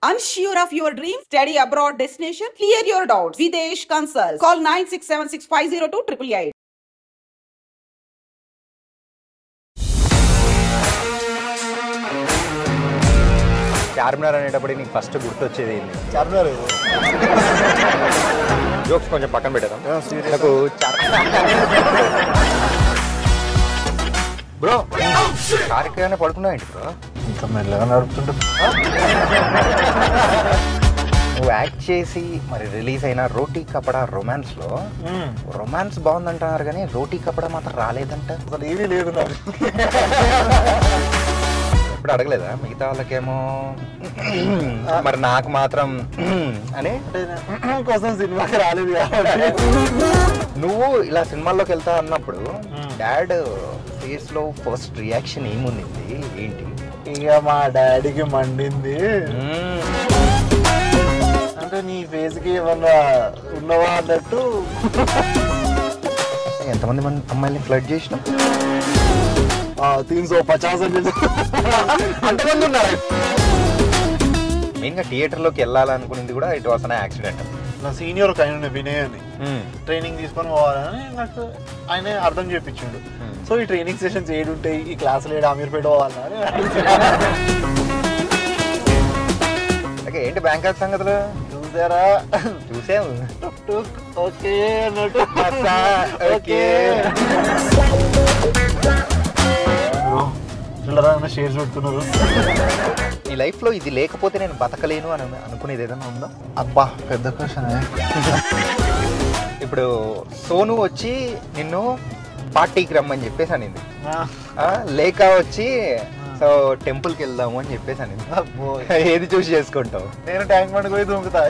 Unsure of your dream? Study abroad destination? Clear your doubts. Videsh Consult. Call 9676502888. Charminar అనేటప్పుడు నీకు first గుర్తొచ్చేది ఏంటి? Charminar jokes కొంచెం పక్కన పెట్టారు. నాకు బ్రో కార్యక్రమాన్ని పడుకున్నావు ఏంటి బ్రో? ఇంకా మెల్లగా నడుపుతుంటా. నువ్వు యాక్ట్ చేసి మరి రిలీజ్ అయిన రోటీ కపడా రొమాన్స్లో రొమాన్స్ బాగుందంటున్నారు కానీ రోటీ కపడా మాత్రం రాలేదంట. అసలు ఏమీ లేదు నాకు. ఇప్పుడు అడగలేదా మిగతా వాళ్ళకేమో మరి నాకు మాత్రం అని కోసం సినిమాకి రాలేదు కాబట్టి. నువ్వు ఇలా సినిమాల్లోకి వెళ్తా అన్నప్పుడు డాడ్ ఫేస్ లో ఫస్ట్ రియాక్షన్ ఏముంది ఏంటి? ఇక మా డాడీకి మండింది. అంటే నీ ఫేస్ కి ఏమన్నా ఉన్నవా అన్నట్టు. ఎంతమంది అమ్మాయిని ఫ్లడ్ చేసిన? 350 అంతమంది ఉన్నారు. మెయిన్గా థియేటర్లోకి వెళ్ళాలనుకునేది కూడా ఇట్ వాస్ అన్ యాక్సిడెంట్. నా సీనియర్ ఒక ఆయన వినయ్ అని ట్రైనింగ్ తీసుకొని పోవాలని నాకు ఆయన అర్థం చేయించిండు. సో ఈ ట్రైనింగ్ సెషన్స్ ఏడు ఉంటాయి, ఈ క్లాసులు ఏడు అమీర్పేట పోవాలని. ఓకే, ఏంటి బ్యాంకాక్ సంగతులు చూసారా? చూసాము. ఓకే అన్నట్టు. షేర్స్ పెడుతున్నారు. నీ లైఫ్లో ఇది లేకపోతే నేను బతకలేను అని అనుకునేది ఏదైనా ఉందా? అబ్బా పెద్ద క్వశ్చన్. ఇప్పుడు సోను వచ్చి నిన్ను పార్టీకి రమ్మని చెప్పేసి అనింది, లేక వచ్చి సో టెంపుల్కి వెళ్దాము అని చెప్పేసి అనింది. ఏది చూసి చేసుకుంటావు? నేను ట్యాంక్ బండ్ పోయి దూకుతా.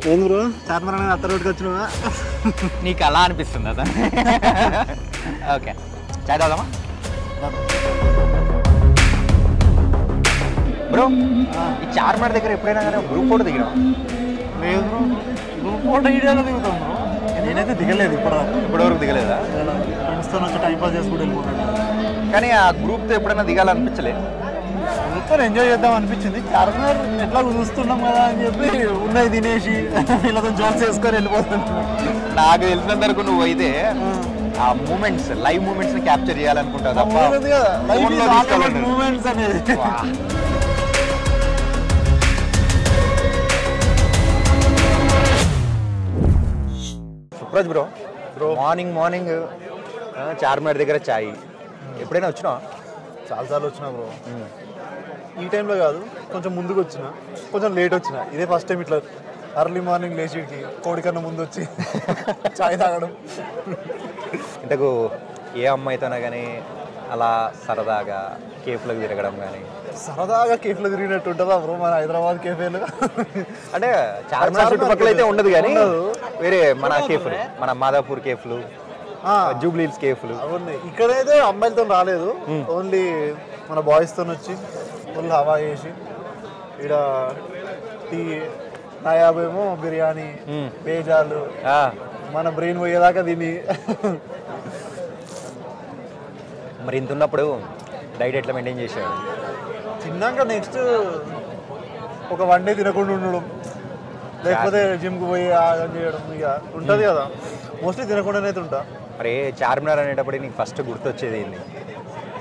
ఏంది బ్రో చార్మినార్ అనేది అత్త రోడ్కి వచ్చినావా? నీకు అలా అనిపిస్తుంది అదా? ఓకే, చాయ్ తాగుదామా బ్రో? ఈ చార్మినార్ దగ్గర ఎప్పుడైనా కానీ గ్రూప్ ఫోటో దిగినా? లేదు బ్రో, గ్రూప్ ఫోటో వీడియోలో దిగుతాం బ్రో. నేనైతే దిగలేదు ఇప్పటివరకు దిగలేదా? ఫ్రెండ్స్తో వచ్చి టైం పాస్ చేసుకుంటూ వెళ్ళిపోతాను. కానీ ఆ గ్రూప్తో ఎప్పుడైనా దిగాలనిపించలే? గ్రూప్తో ఎంజాయ్ చేద్దాం అనిపించింది. చార్మినార్ ఎట్లా చూస్తున్నాం కదా అని చెప్పి ఉన్నది తినేసి వీళ్ళతో జోక్స్ చేసుకొని వెళ్ళిపోతున్నాం. నాకు తెలిసినంత వరకు నువ్వు అయితే ఆ మూమెంట్స్, లైవ్ మూమెంట్స్ ని క్యాప్చర్ చేయాలనుకుంటావు తప్ప మూమెంట్స్ అనేది. సుప్రాజ్ బ్రో, మార్నింగ్ చార్మినార్ దగ్గర చాయ్ ఎప్పుడైనా వచ్చినావా? చాలాసార్లు వచ్చినా బ్రో. ఈ టైంలో కాదు, కొంచెం ముందుకు వచ్చిన, కొంచెం లేట్ వచ్చిన. ఇదే ఫస్ట్ టైం ఇట్లా అర్లీ మార్నింగ్ లేచికి కోడి కన్నా ముందు వచ్చి చాయ్ తాగడం. ఇంతకు ఏ అమ్మాయితోనా కానీ అలా సరదాగా కేఫ్లకు తిరగడం కానీ? సరదాగా కేఫ్లో తిరిగినట్టు ఉంటుందా బ్రో మన హైదరాబాద్ కేఫేలు? అంటే చార్మినార్ చుట్టుపక్కల అయితే ఉండదు కానీ వేరే మన కేఫ్లు, మన మాదాపూర్ కేఫ్లు, జూబ్లీ హిల్స్ కేఫ్లు అవన్నీ. ఇక్కడైతే అమ్మాయిలతో రాలేదు, ఓన్లీ మన బాయ్స్తో వచ్చి ఫుల్ హవా చేసి ఇక్కడ టీ నాయాబేమో బిర్యానీ బేజాలు మన బ్రెయిన్ పోయేదాకా తిని. మరి ఇంత ఉన్నప్పుడు డైట్ ఎట్లా మెయింటైన్ చేసాడు? తిన్నాక నెక్స్ట్ ఒక 1 డే తినకుండా ఉండడం, లేకపోతే జిమ్కి పోయి ఆగం చేయడం ఇక ఉంటుంది కదా. మోస్ట్లీ తినకుండానే ఉంటా. మరి చార్మినార్ అనేటప్పుడు నీకు ఫస్ట్ గుర్తొచ్చేది ఏంటి?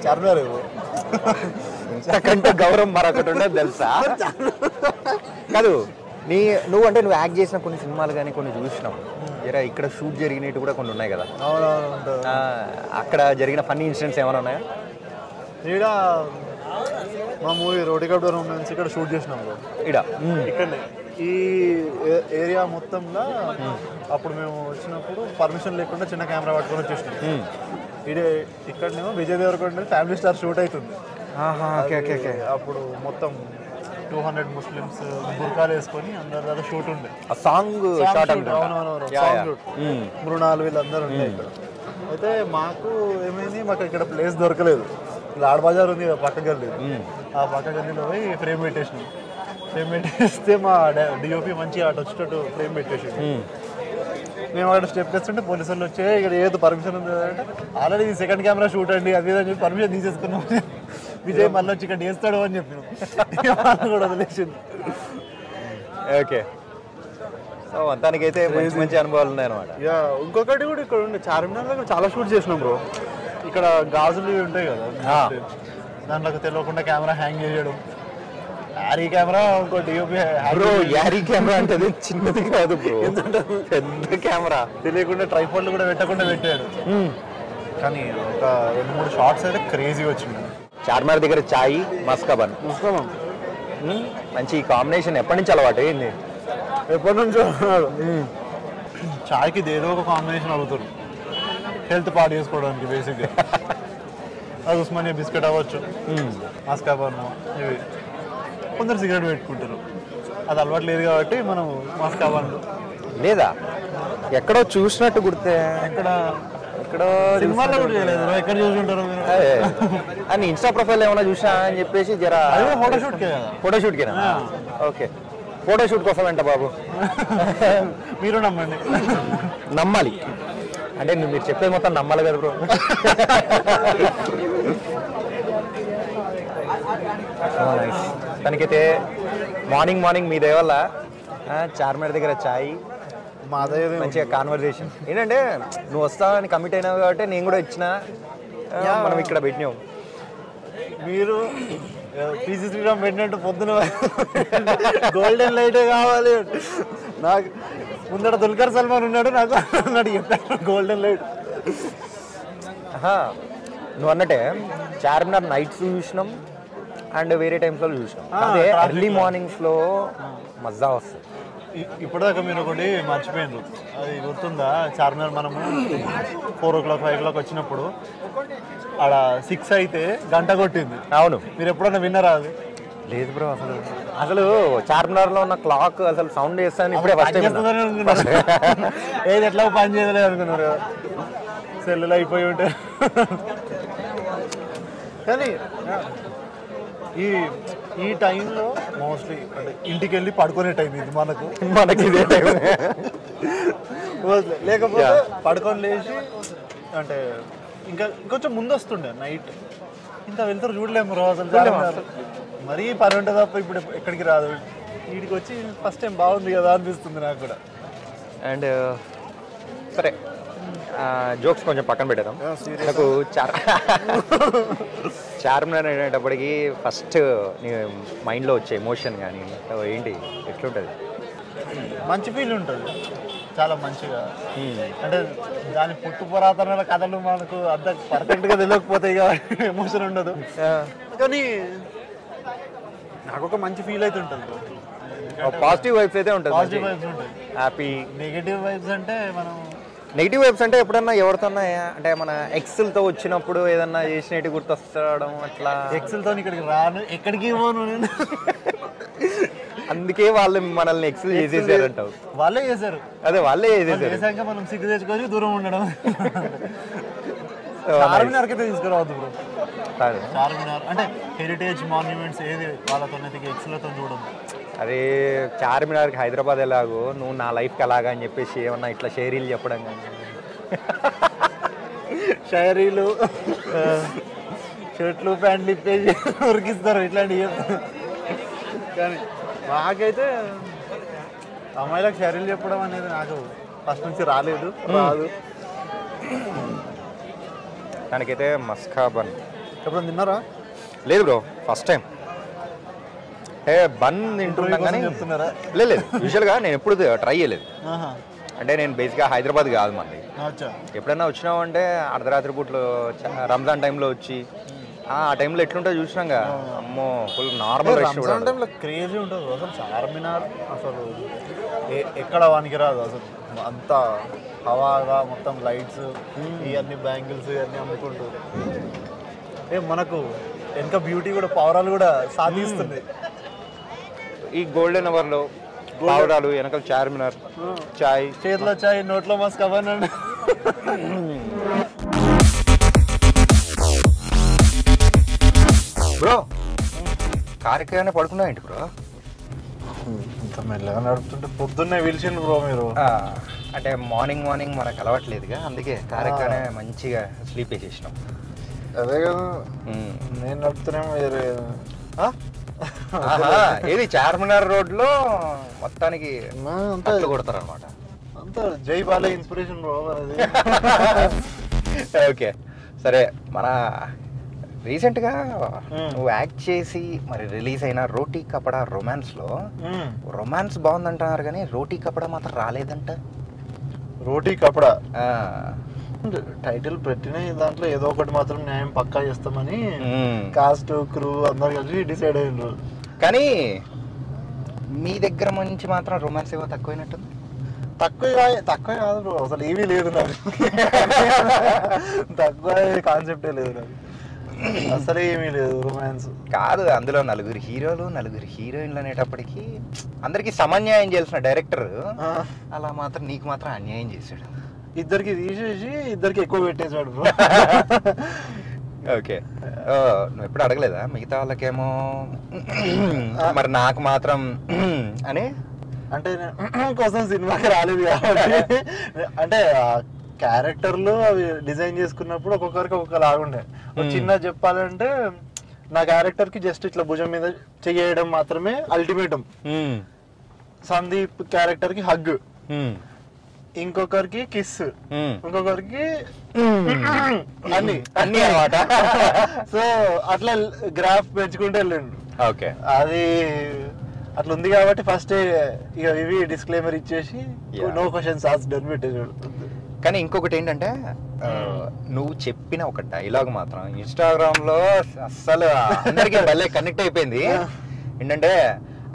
చార్మినార్ ఇంతకంటే గౌరవం మరొకటి ఉండదు తెలుసా? కాదు, నువ్వు అంటే నువ్వు యాక్ట్ చేసిన కొన్ని సినిమాలు కానీ కొన్ని చూసినావు, ఇక్కడ షూట్ జరిగినట్టు కూడా కొన్ని ఉన్నాయి కదా. అక్కడ జరిగిన ఫన్నీ ఇన్సిడెంట్స్ ఏమైనా ఉన్నాయా? ఈడ మా మూవీ రోటీ కప్టర్ రొమాన్స్ ఇక్కడ షూట్ చేసినాం బ్రో. ఇక్కడనే ఈ ఏరియా మొత్తంలో అప్పుడు మేము వచ్చినప్పుడు పర్మిషన్ లేకుండా చిన్న కెమెరా పట్టుకొని వచ్చేసినాం. ఇక్కడనేమో విజయ్ దేవరకొండ ఫ్యామిలీ స్టార్ షూట్ అవుతుంది. అప్పుడు మొత్తం 200 ముస్లిమ్స్ బుర్కాలు వేసుకొని అందరి దగ్గర షూట్ ఉండే. సాంగ్ మృణాలు వీళ్ళందరూ ఉండే ఇక్కడ. అయితే మాకు ఏమైంది, మాకు ఇక్కడ ప్లేస్ దొరకలేదు. లాడ్ బజార్ ఉంది పక్క గల్లీ, ఆ పక్క గల్లీలో పోయి ఫ్రేమ్ పెట్టేసినాం. ఫ్రేమ్ పెట్టేస్తే మా డిఓపి మంచి అటు వచ్చేటట్టు ఫ్రేమ్ పెట్టేసి మేము అక్కడ స్టెప్ వేస్తుంటే పోలీసు వాళ్ళు వచ్చి ఇక్కడ ఏదో పర్మిషన్ ఉంది అంటే ఆల్రెడీ సెకండ్ కెమెరా షూట్ అండి అది అని చెప్పి పర్మిషన్ తీసేసుకున్నాం. విజయ్ మళ్ళీ వచ్చి ఇక్కడ వేస్తాడు అని చెప్పి కూడా వదిలేసింది. ఓకే, సో మొత్తానికైతే మంచి మంచి అనుభవాలు ఉన్నాయి అనమాట. ఇక ఇంకొకటి కూడా ఇక్కడ ఉండే చార్మినార్ దగ్గర చాలా షూట్ చేసినాం బ్రో. ఇక్కడ గాజులు ఉంటాయి కదా, దాంట్లోకి తెలియకుండా కెమెరా హ్యాంగ్ చేయడం. యారీ కెమెరా ఇంకో డిఓపి బ్రో. యారీ కెమెరా అంటే చిన్నది కాదు బ్రో, పెద్ద కెమెరా. తెలియకుండా ట్రైపాడ్లు కూడా పెట్టకుండా పెట్టాడు. కానీ ఒక 2-3 షార్ట్స్ అయితే క్రేజీగా వచ్చింది. చార్మినార్ దగ్గర చాయ్ మస్కా బన్ మంచి కాంబినేషన్. ఎప్పటి నుంచి అలవాటు ఏంది? ఎప్పటి నుంచో చాయ్కి ఏదో ఒక కాంబినేషన్ అవుతారు హెల్త్ పాడు చేసుకోవడానికి బేసిక్గా. అది ఉస్మానియా బిస్కెట్ అవ్వచ్చు, మస్కా బన్, ఇవి. కొందరు సిగరెట్ పెట్టుకుంటారు, అది అలవాటు లేదు కాబట్టి మనం మస్కా బన్. లేదా ఎక్కడో చూసినట్టు గుర్తే, ఎక్కడో సినిమాల్లో కూడా చేయలేదు, ఎక్కడ చూసుకుంటారు అని. ఇన్స్టా ప్రొఫైల్ ఏమైనా చూసా అని చెప్పేసి జరా ఫోటోషూట్కేనా? ఓకే, ఫోటోషూట్ కోసం అంట బాబు. మీరు నమ్మండి. నమ్మాలి అంటే మీరు చెప్పేది మొత్తం నమ్మాలి కదా బ్రో. తనకైతే మార్నింగ్ మీ దయ వల్ల చార్మినార్ దగ్గర చాయ్, మంచిగా కాన్వర్సేషన్. ఏంటంటే నువ్వు వస్తావని కమిట్ అయినావు కాబట్టి నేను కూడా ఇచ్చిన, మనం ఇక్కడ పెట్టినావు. మీరు పీసీ శ్రీరామ్ పెట్టినట్టు పొద్దున గోల్డెన్ లైటే కావాలి నాకు. ముందర దుల్కర్ సల్మాన్ ఉన్నాడు, నాకు అన్నాడు చెప్పాను గోల్డెన్ లైట్. నువ్వు అన్నట్టే చార్మినార్ నైట్స్ చూసినాం అండ్ వేరే టైమ్స్లో చూసినాం. అదే ఎర్లీ మార్నింగ్స్లో మజా వస్తుంది. ఇప్పటిదాకా మీరు ఒకటి మర్చిపోయిండ్రు, అది గుర్తుందా? చార్మినార్ మనము 4 o'clock 5 o'clock వచ్చినప్పుడు ఆడ 6 అయితే గంట కొట్టింది. అవును, మీరు ఎప్పుడన్నా విన్నారా అది? లేదు బ్రో. అసలు చార్మినార్ లో ఉన్న క్లాక్ అసలు సౌండ్ చేస్తాను ఇప్పుడే ఫస్ట్ టైం. ఏది ఎట్లా పని చేయలేదు అనుకున్నారు, సెల్లులు అయిపోయి ఉంటే. కానీ ఈ టైంలో మోస్ట్లీ అంటే ఇంటికి వెళ్ళి పడుకునే టైం ఇది మనకి ఇదే టైం. లేకపోతే పడుకొని లేచి అంటే ఇంకా ఇంకొంచెం ముందు వస్తుండే నైట్. ఇంత వెళ్తారు చూడలేము రోజు అసలు. మరీ పని ఉంటుంది తప్ప ఇప్పుడు ఎక్కడికి రాదు. వీడికి వచ్చి ఫస్ట్ టైం బాగుంది కదా అనిపిస్తుంది నాకు కూడా. అండ్ సరే, జోక్స్ కొంచెం పక్కన పెట్టాను. నాకు చార్మినార్ అనేటప్పటికి ఫస్ట్ నీ మైండ్లో వచ్చే ఎమోషన్ కానీ ఏంటి, ఎట్లుంటుంది? మంచి ఫీల్ ఉంటుంది, చాలా మంచిగా. అంటే దాని పుట్టు పురాతనాల కథలు మనకు అంత పర్ఫెక్ట్గా తెలియకపోతాయి కాబట్టి ఎమోషన్ ఉండదు. కానీ నాకు ఒక మంచి ఫీల్ అయితే ఉంటుంది. పాజిటివ్ వైబ్స్ అయితే ఉంటుంది, పాజిటివ్ వైబ్స్ ఉంటాయి, హ్యాపీ. నెగిటివ్ వైబ్స్ అంటే మనం నెగిటివ్ వైబ్స్ అంటే ఎప్పుడన్నా ఎవరితోన్నా అంటే మన ఎక్స్లతో వచ్చినప్పుడు ఏదన్నా చేసినట్టు గుర్తొస్తాడం అట్లా. ఎక్స్లతో ఇక్కడికి రాను, ఎక్కడికి పోను నేను. అందుకే వాళ్ళు మనల్ని ఎక్సెల్ చేసేసారంటావు. వాళ్ళే చేశారు. అదే వాళ్ళే చేసేసాక మనం సిగ్గు తెచ్చుకొని దూరం ఉండడం. చార్మినార్కి అయితే తీసుకురావద్దు బ్రో. చార్మినార్ అంటే హెరిటేజ్ మాన్యుమెంట్స్ ఏది వాళ్ళతో ఎక్స్లతో చూడడం. అదే చార్మినార్కి హైదరాబాద్ ఎలాగో నువ్వు నా లైఫ్కి అలాగా అని చెప్పేసి ఏమన్నా ఇట్లా షేరీలు చెప్పడం కానీ. షైరీలు, షర్ట్లు ప్యాంట్లు ఇప్పేసి ఉరికిస్తారు ఇట్లాంటివి. కానీ నాకైతే అమ్మాయిలకు షైరీలు చెప్పడం అనేది నాకు ఫస్ట్ నుంచి రాదు. దానికైతే మస్కా బన్ ఎప్పుడు తిన్నారా? లేదు బ్రో, ఫస్ట్ టైం. బన్ తింటున్నాం కానీ చెప్తున్నారా? లేదు, యూజువల్గా నేను ఎప్పుడు ట్రై చేయలేదు. అంటే నేను బేసిక్గా హైదరాబాద్ కాదు మంది. ఎప్పుడైనా వచ్చినావు అంటే అర్ధరాత్రి పూట్లో రంజాన్ టైంలో వచ్చి ఆ టైంలో ఎట్లుంటో చూసినాగా. అమ్మో, ఫుల్ నార్మల్ రంజాన్ టైంలో క్రేజీ ఉంటుంది అసలు. చార్మినార్ అసలు ఎక్కడ వానికి రాదు అసలు. అంత హవాగా మొత్తం లైట్స్, ఇవన్నీ బ్యాంగిల్స్ ఇవన్నీ అమ్ముకుంటూ మనకు వెనక బ్యూటీ కూడా పౌరాలు కూడా సాధిస్తుంది. ఈ గోల్డెన్ అవర్లో పావురాలు, వెనకాల చార్మినార్, చాయ్, చేతిలో చాయ్, నోట్లో మస్క్ అవన్నీ. బ్రో కార్ ఎక్కగానే పడుకున్నా ఏంటి బ్రో? ఇంత మెల్లగా నడుపుతుంటే పొద్దున్నే పిలిచిండు బ్రో మీరు. అంటే మార్నింగ్ మనకు అలవాట్లేదుగా, అందుకే కారెక్గానే మంచిగా స్లీప్ వేసేసినాం. అదే కదా నేను నడుపుతున్నాం వేరే. ఏది చార్మినార్ రోడ్ లో మొత్తానికి అంతా కొడతారు అనమాట. అంతా జై బాలే ఇన్స్పిరేషన్. ఓకే సరే, మన రీసెంట్గా నువ్వు యాక్ట్ చేసి మరి రిలీజ్ అయిన రోటీ కపడా రొమాన్స్లో రొమాన్స్ బాగుందంటున్నారు కానీ రోటీ కపడా మాత్రం రాలేదంట. రోటీ కపడా టైటిల్ పెట్టిన దాంట్లో ఏదో ఒకటి మాత్రం న్యాయం పక్కా చేస్తామని కాస్ట్ క్రూ అందరు కలిసి డిసైడ్ అయ్యారు. కానీ మీ దగ్గర నుంచి మాత్రం రొమాన్స్ ఏమో తక్కువైనట్టుంది. తక్కువ కాదు బ్రో, అసలు ఏమీ లేదు నాకు. తక్కువ కాన్సెప్టే లేదు నాకు, అసలు ఏమీ లేదు రొమాన్స్. కాదు, అందులో 4 హీరోలు 4 హీరోయిన్లు అనేటప్పటికి అందరికి సమన్యాయం చేయాల్సిన డైరెక్టర్ అలా మాత్రం నీకు మాత్రం అన్యాయం చేశాడు. ఇద్దరికి తీసేసి ఇద్దరికి ఎక్కువ పెట్టేశాడు బ్రో. ఓకే, నువ్వు ఎప్పుడు అడగలేదా మిగతా వాళ్ళకేమో మరి నాకు మాత్రం అని? అంటే కోసం సినిమాకి రాలేదు కాబట్టి, అంటే క్యారెక్టర్లు అవి డిజైన్ చేసుకున్నప్పుడు ఒక్కొక్కరికి ఒక్కొక్క లాగుండే. చిన్న చెప్పాలంటే నా క్యారెక్టర్ కి జస్ట్ ఇట్లా భుజం మీద చేయడం మాత్రమే అల్టిమేటం. సందీప్ క్యారెక్టర్ కి హగ్, ఇంకొకరికి కిస్, ఇంకొకరికి అన్ని అన్నమాట. సో అట్లా గ్రాఫ్ పెంచుకుంటూ వెళ్ళండు. ఓకే, అది అట్లా ఉంది కాబట్టి ఫస్ట్ ఇక ఇవి డిస్క్లైమర్ ఇచ్చేసి నో క్వశ్చన్స్ ఆస్క్డ్ అని పెట్టేసాడు. కానీ ఇంకొకటి ఏంటంటే నువ్వు చెప్పిన ఒక డైలాగ్ మాత్రం ఇన్స్టాగ్రామ్ లో అస్సలు అందరికి భలే కనెక్ట్ అయిపోయింది. ఏంటంటే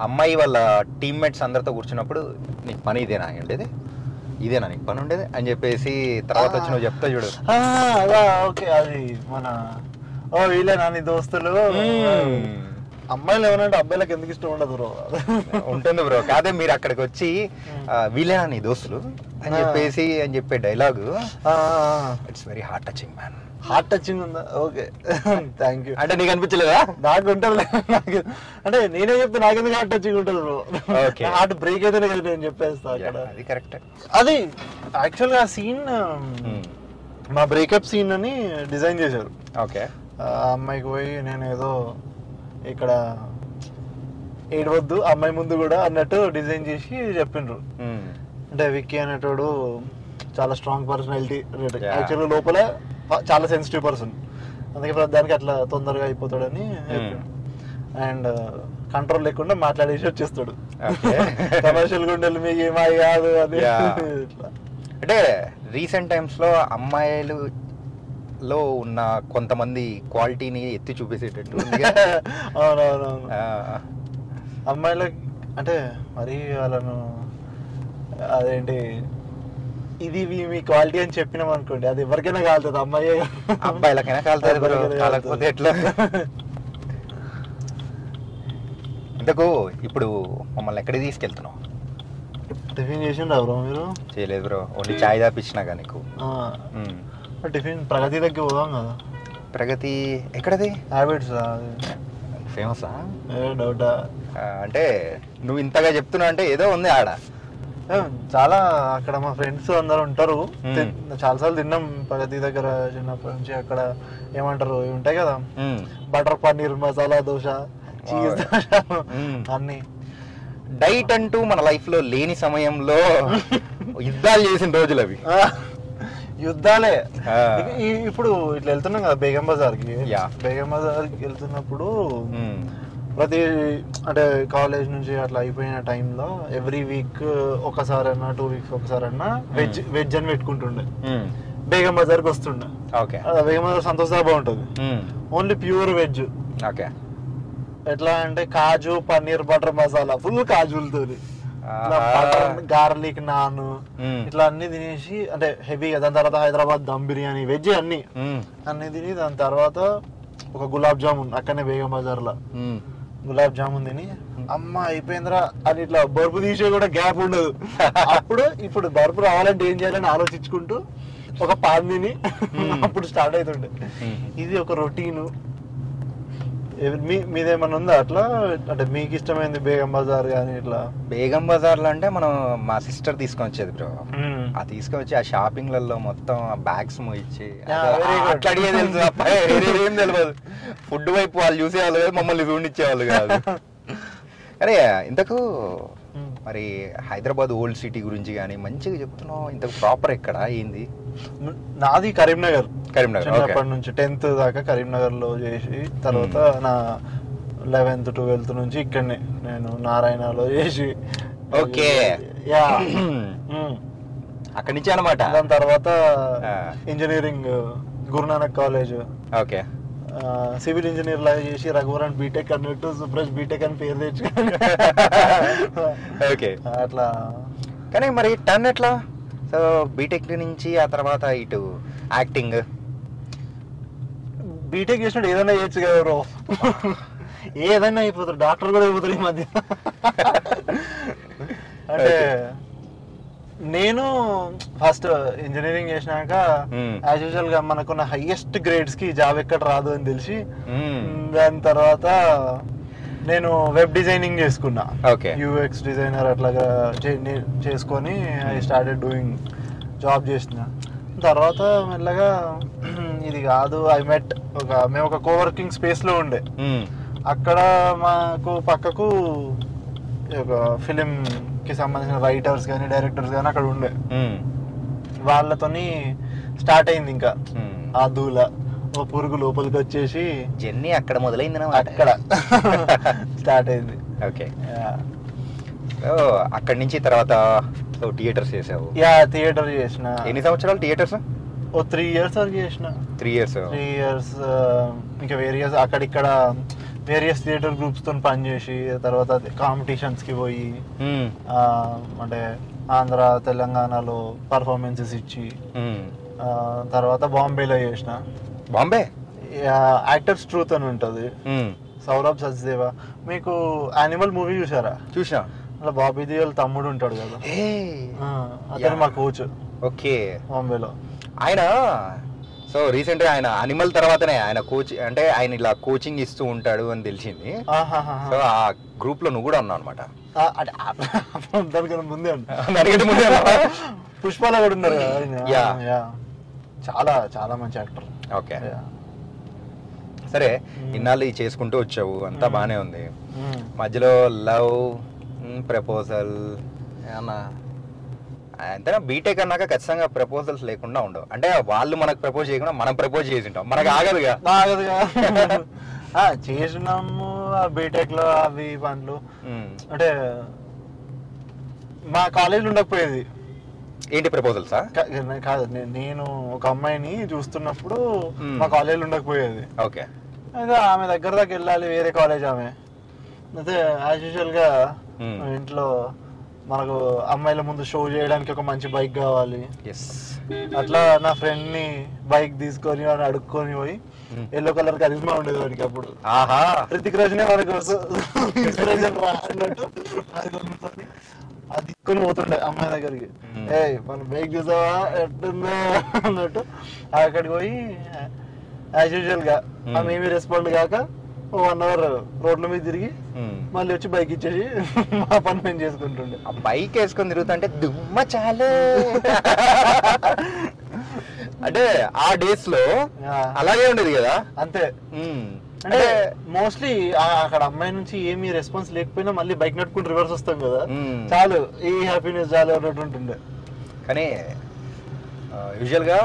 అమ్మాయి వాళ్ళ టీమ్మేట్స్ అందరితో కూర్చున్నప్పుడు నీకు పని ఇదేనా ఉండేది, ఇదేనా నీకు పని ఉండేది అని చెప్పేసి తర్వాత వచ్చి నువ్వు చెప్తా చూడు. ఓకే, అది మన వీళ్ళేనా నీ దోస్తులు? అమ్మాయిలు ఏమనంటే అబ్బాయిలకు ఎందుకు ఇష్టం ఉండదు బ్రో? ఉంటుంది బ్రో, కాదే మీరు అక్కడికి వచ్చి వీళ్ళేనా నీ దోస్తులు అని చెప్పే dialogue it's very heart touching man. Heart touching ఉందా? Okay, thank you. అంటే నీకు అనిపించలేదా? నాకు ఉంటుంది, అంటే నేనే చెప్తే నాకెందుకు హార్ట్ టచింగ్ ఉంటుంది బ్రో. హార్ట్ బ్రేక్ అయితేనే కదా నేను చెప్పేస్తా అక్కడ. అది కరెక్ట్. అది యాక్చువల్గా ఆ సీన్ మా బ్రేకప్ సీన్ అని డిజైన్ చేశారు. ఓకే, అమ్మాయికి పోయి నేను ఏదో ఇక్కడ ఏడవద్దు అమ్మాయి ముందు కూడా అన్నట్టు డిజైన్ చేసి చెప్పిండ్రు. అంటే విక్కీ అనేటోడు చాలా స్ట్రాంగ్ పర్సనాలిటీ, యాక్చువల్గా లోపల చాలా సెన్సిటివ్ పర్సన్, అందుకే దానికి అట్లా తొందరగా అయిపోతాడని. అండ్ కంట్రోల్ లేకుండా మాట్లాడేసి వచ్చేస్తాడు. కమర్షియల్ గుండెలు మీకు ఏమాయి కాదు అని. అంటే రీసెంట్ టైమ్స్ లో అమ్మాయిలు లో ఉన్న కొంతమంది క్వాలిటీని ఎత్తి చూపేసేటట్టు. అవునవునవును, అమ్మాయిలకి అంటే మరి వాళ్ళను అదేంటి ఇది మీ క్వాలిటీ అని చెప్పినాం అనుకోండి, అది ఎవరికైనా కాలుతుంది, అమ్మాయి అబ్బాయిలకైనా కాలుతుంది, కాలకపోతే ఎట్లా? ఇంతకు ఇప్పుడు మమ్మల్ని ఎక్కడికి తీసుకెళ్తున్నావు? టిఫిన్ చేసిండ్రా బ్రో మీరు? చేయలేదు బ్రో, ఓన్లీ చాయ్ దాపిచ్చినాగా నీకు. టిఫిన్ ప్రగతి దగ్గర పోదాం కదా. ప్రగతి ఎక్కడది? హ్యాబిట్స్ ఫేమసా? డౌటా? అంటే నువ్వు ఇంతగా చెప్తున్నావు అంటే ఏదో ఉంది ఆడ. చాలా అక్కడ మా ఫ్రెండ్స్ అందరు ఉంటారు, చాలాసార్లు తిన్నాం ప్రగతి దగ్గర చిన్నప్పటి నుంచి. అక్కడ ఏమంటారు ఉంటాయి కదా, బటర్ పన్నీర్ మసాలా దోశ, చీజ్ దోశ, అన్ని. డైట్ అంటూ మన లైఫ్ లో లేని సమయంలో యుద్ధాలు చేసిన రోజులు అవి. యుద్ధాలే. ఇప్పుడు ఇట్లా వెళ్తున్నాం కదా బేగం బజార్కి. బేగం బజార్కి వెళ్తున్నప్పుడు ప్రతి అంటే కాలేజ్ నుంచి అట్లా అయిపోయిన టైంలో ఎవ్రీ వీక్ ఒకసారన్నా 2 weeks ఒకసారన్నా వెజ్ అని పెట్టుకుంటుండే. బేగం బజార్కి వస్తుండే. బేగం బజార్ సంతోష్ ధాబా ఉంటుంది, ఓన్లీ ప్యూర్ వెజ్. ఎట్లా అంటే కాజు పన్నీర్ బటర్ మసాలా ఫుల్ కాజులతో, గార్లిక్ నాన్ ఇట్లా అన్ని తినేసి, అంటే హెవీగా. దాని తర్వాత హైదరాబాద్ దమ్ బిర్యానీ వెజ్ అన్ని తిని, దాని తర్వాత ఒక గులాబ్ జామున్ అక్కడనే బేగం బజార్ లో గులాబ్ జామున్ తిని అమ్మ అయిపోయిందిరా అని ఇట్లా బరుపు తీసే కూడా గ్యాప్ ఉండదు. ఇప్పుడు బరుపు రావాలంటే ఏం చేయాలని ఆలోచించుకుంటూ ఒక పాన్ తిని అప్పుడు స్టార్ట్ అవుతుండే. ఇది ఒక రొటీను. మీదేమన్నా ఉందా అట్లా, అంటే మీకు ఇష్టమైంది బేగం బజార్ కానీ ఇట్లా? బేగం బజార్లో అంటే మనం మా సిస్టర్ తీసుకొని వచ్చేది బ్రో. ఆ తీసుకొని వచ్చి ఆ షాపింగ్లలో మొత్తం బ్యాగ్స్ ఇచ్చి అట్లా అడిగేది తెలుసు, ఏం తెలియదు. ఫుడ్ వైపు వాళ్ళు చూసేవాళ్ళు కాదు, మమ్మల్ని చూడిచ్చేవాళ్ళు కాదు. అరే ఇంతకు మరి హైదరాబాద్ ఓల్డ్ సిటీ గురించి కానీ మంచిగా చెప్తున్నావు. ఇంతకు ప్రాపర్ ఎక్కడ ఏంది? నాది కరీంనగర్. చిన్నప్పటి నుంచి 10th దాకా కరీంనగర్లో చేసి, తర్వాత నా 11th 12th నుంచి ఇక్కడనే నేను నారాయణలో చేసి. ఓకే, అక్కడి నుంచి అనమాట. దాని తర్వాత engineering Guru Nanak college. Okay, civil engineer లాగా చేసి రఘువరన్ బీటెక్ అన్నట్టు సుప్రజ్ బీటెక్ అని పేరు తెచ్చుకొని ఓకే అట్లా. కానీ మరి టర్న్ ఎట్లా? సో బీటెక్ నుంచి ఆ తర్వాత ఇటు యాక్టింగ్. బీటెక్ చేసినట్టు ఏదైనా చేయొచ్చు కదా బ్రో, ఏదైనా అయిపోతారు, డాక్టర్ కూడా అయిపోతారు ఈ మధ్య. అంటే నేను ఫస్ట్ ఇంజనీరింగ్ చేసినాక యాజ్ యూజువల్ గా మనకున్న హైయెస్ట్ గ్రేడ్స్ కి జాబ్ ఎక్కడ రాదు అని తెలిసి, దాని తర్వాత నేను వెబ్ డిజైనింగ్ చేసుకున్నా. యూఎక్స్ డిజైనర్ అట్లాగా చేసుకొని ఐ స్టార్టెడ్ డూయింగ్ జాబ్ చేసిన. తర్వాత మెల్లగా ఇది కాదు, మేము ఒక కోవర్కింగ్ స్పేస్ లో ఉండే. అక్కడ మాకు పక్కకు ఒక ఫిలిం కి సంబంధించిన రైటర్స్ కానీ డైరెక్టర్స్ కానీ అక్కడ ఉండే. వాళ్ళతోని స్టార్ట్ అయింది ఇంకా ఆ దూల. ఓ పురుగు లోపలికి వచ్చేసి జర్నీ అక్కడ మొదలైంది, అక్కడ స్టార్ట్ అయింది. ఓకే, అక్కడి నుంచి తర్వాత థియేటర్స్ చేసావు? థియేటర్ చేసిన. ఎన్ని సంవత్సరాలు థియేటర్స్? 3 years వరకు చేసిన. 3 years. ఇంకా వేరియస్ అక్కడిక్కడ వేరియస్ థియేటర్ గ్రూప్స్ తో పనిచేసి, తర్వాత కాంపిటీషన్స్ కి పోయి, అంటే ఆంధ్ర తెలంగాణలో పర్ఫార్మెన్సెస్ ఇచ్చి, తర్వాత బాంబేలో చేసిన. బాంబే యాక్టర్స్ ట్రూత్ అని ఉంటది, సౌరభ్ సచ్దేవా. మీకు యానిమల్ మూవీ చూసారా? చూసా. అలా బాబీ దేఓల్ తమ్ముడు ఉంటాడు కదా, అతను మా కోచ్. ఓకే, బాంబేలో ఆయన. సో రీసెంట్ గా ఆయన అనిమల్ తర్వాతనే ఆయన కోచ్, అంటే ఆయన ఇలా కోచింగ్ ఇస్తూ ఉంటాడు అని తెలిసింది. సో ఆ గ్రూప్ లో నువ్వు కూడా ఉన్నావు అనమాట. దానికన్నా ముందే పుష్పాల కూడా ఉన్నారు కదా. చాలా చాలా మంచి యాక్టర్. ఓకే, సరే ఇన్నాళ్ళు చేసుకుంటూ వచ్చావు, అంతా బానే ఉంది. మధ్యలో లవ్ ప్రపోజల్ ఏమన్నా? అంతేనా? బీటెక్ అన్నాక ఖచ్చితంగా ప్రపోజల్స్ లేకుండా ఉండవు. అంటే వాళ్ళు మనకు ప్రపోజ్ చేయకుండా మనం ప్రపోజ్ చేసి ఉంటాం, మనకు ఆగదుగా. చేసినాము బీటెక్ లో అవి పనులు. అంటే మా కాలేజీలో ఉండకపోయేది. ఏంటి ప్రపోజల్సా? కాదు, నేను ఒక అమ్మాయిని చూస్తున్నప్పుడు మా కాలేజీలో ఉండకపోయేది. ఓకే, అయితే ఆమె దగ్గర దాకా వెళ్ళాలి, వేరే కాలేజ్ ఆమె. అయితే యాజ్ యూజువల్ గా ఇంట్లో మనకు అమ్మాయిల ముందు షో చేయడానికి ఒక మంచి బైక్ కావాలి. అట్లా నా ఫ్రెండ్ ని బైక్ తీసుకొని అని అడుక్కొని పోయి, ఎల్లో కలర్ కరిజ్మా ఉండేది వాడికి అప్పుడు. హృతిక్ రోషనే మనకు ఇన్స్పిరేషన్ అన్నట్టు అది తీసుకొని పోతుండే అమ్మాయి దగ్గరికి. మనం బైక్ చూసావా ఎట్టుందా అన్నట్టు అక్కడికి పోయి యాజ్ యూజువల్ గా మేమీ రెస్పాండ్ కాక 1 hour రోడ్ల మీద తిరిగి మళ్ళీ వచ్చి బైక్ ఇచ్చేసి మా పని మేము చేసుకుంటుండే. ఆ బైక్ వేసుకొని తిరుగుతుంటే దుమ్మ చాలు. అంటే ఆ డేస్ లో అలాగే ఉండేది కదా. అంతే. అంటే మోస్ట్లీ అక్కడ అమ్మాయి నుంచి ఏమీ రెస్పాన్స్ లేకపోయినా మళ్ళీ బైక్ నడుపుకుంటూ రివర్స్ వస్తాం కదా, చాలు ఈ హ్యాపీనెస్ చాలు అన్నట్టు ఉంటుండే. కానీ యూజువల్ గా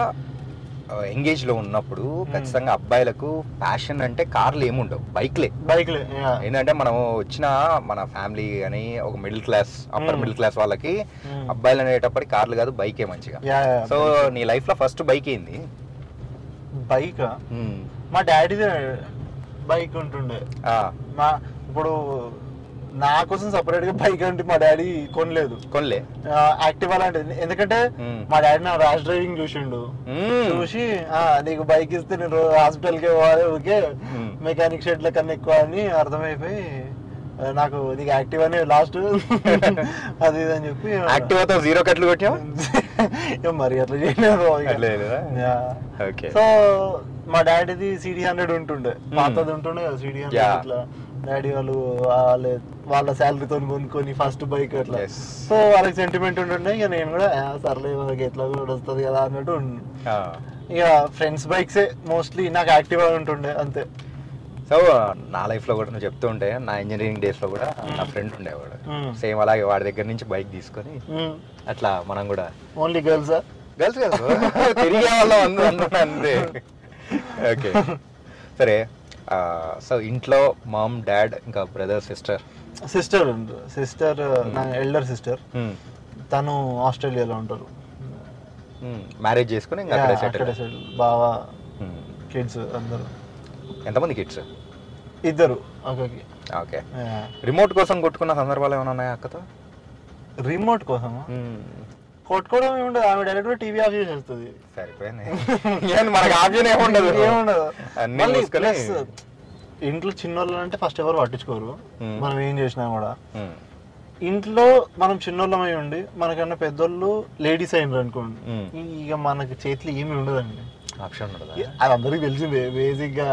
ఎంగేజ్ లో ఉన్నప్పుడు ఖచ్చితంగా అబ్బాయిలకు ప్యాషన్ అంటే కార్లు ఏముండవు, బైక్లే. ఏంటంటే మనం వచ్చిన మన ఫ్యామిలీ కానీ ఒక middle class upper middle class వాళ్ళకి అబ్బాయిలు అనేటప్పటికి కార్లు కాదు బైకే మంచిగా. సో నీ లైఫ్ లో ఫస్ట్ బైక్ ఏంది? బైక్ మా డాడీదే బైక్ ఉంటుండే. ఇప్పుడు నా కోసం సపరేట్ గా బైక్ అంటే మా డాడీ కొనలే యాక్టివా లాంటిది. ఎందుకంటే మా డాడీ నా ర్యాష్ డ్రైవింగ్ చూసి నీకు బైక్ ఇస్తే నేను హాస్పిటల్ కి పోవాలి, ఓకే మెకానిక్ షెడ్ ల కన్నా ఎక్కువ అని అర్థమైపోయి నీకు యాక్టివానే లాస్ట్ అది అని చెప్పి యాక్టివాతో 0 కట్లు కొట్టావు. మరి అట్లా చేయలేదు. సో మా డాడీది CD100 ఉంటుండే, పాతది ఉంటుండే కదా CD100. ఇట్లా డాడీ వాళ్ళు వాళ్ళ శాలరీతో కొనుక్కొని ఫస్ట్ బైక్ అట్లా. సో వాళ్ళకి సెంటిమెంట్ ఉంటుండే. ఇక నేను కూడా సర్లే మనకి ఎట్లా కూడా వస్తుంది కదా అన్నట్టు. ఇక ఫ్రెండ్స్ బైక్సే మోస్ట్లీ నాకు యాక్టివ్ గా ఉంటుండే అంతే. సో నా లైఫ్లో కూడా నువ్వు చెప్తూ ఉంటే నా ఇంజనీరింగ్ డేస్లో కూడా నా ఫ్రెండ్ ఉండేవాడు, సేమ్ అలాగే వాడి దగ్గర నుంచి బైక్ తీసుకొని అట్లా మనం కూడా ఓన్లీ గర్ల్స్ కదా తిరిగే వాళ్ళం అంతే. ఓకే సరే. సో ఇంట్లో మామ్ డాడ్ ఇంకా బ్రదర్ సిస్టర్ నా ఎల్డర్ సిస్టర్, తను ఆస్ట్రేలియాలో ఉంటారు. మ్యారేజ్ చేసుకుని బావా కిడ్స్ అందరు. ఎంతమంది కిడ్స్? 2. ఓకే. రిమోట్ కోసం కొట్టుకున్న సందర్భాలు ఏమైనా ఉన్నాయా అక్కతో? రిమోట్ కోసం కొట్టుకోవడం ఏముండదు, ఆమె డైరెక్ట్ టీవీ ఆఫ్ చేసి వస్తుంది. సరిపోయింది, మనకి ఆప్షన్ ఏముండదు. ఇంట్లో చిన్నోళ్ళు అంటే ఫస్ట్ ఎవరు పట్టించుకోరు, మనం ఏం చేసినా కూడా. ఇంట్లో మనం చిన్నోళ్ళమై ఉండి మనకన్నా పెద్దోళ్ళు లేడీస్ అయినారు అనుకోండి, ఇక మనకి చేతిలో ఏమి ఉండదండి, ఆప్షన్ ఉండదు. అది అందరికి తెలిసిందే. బేసిక్ గా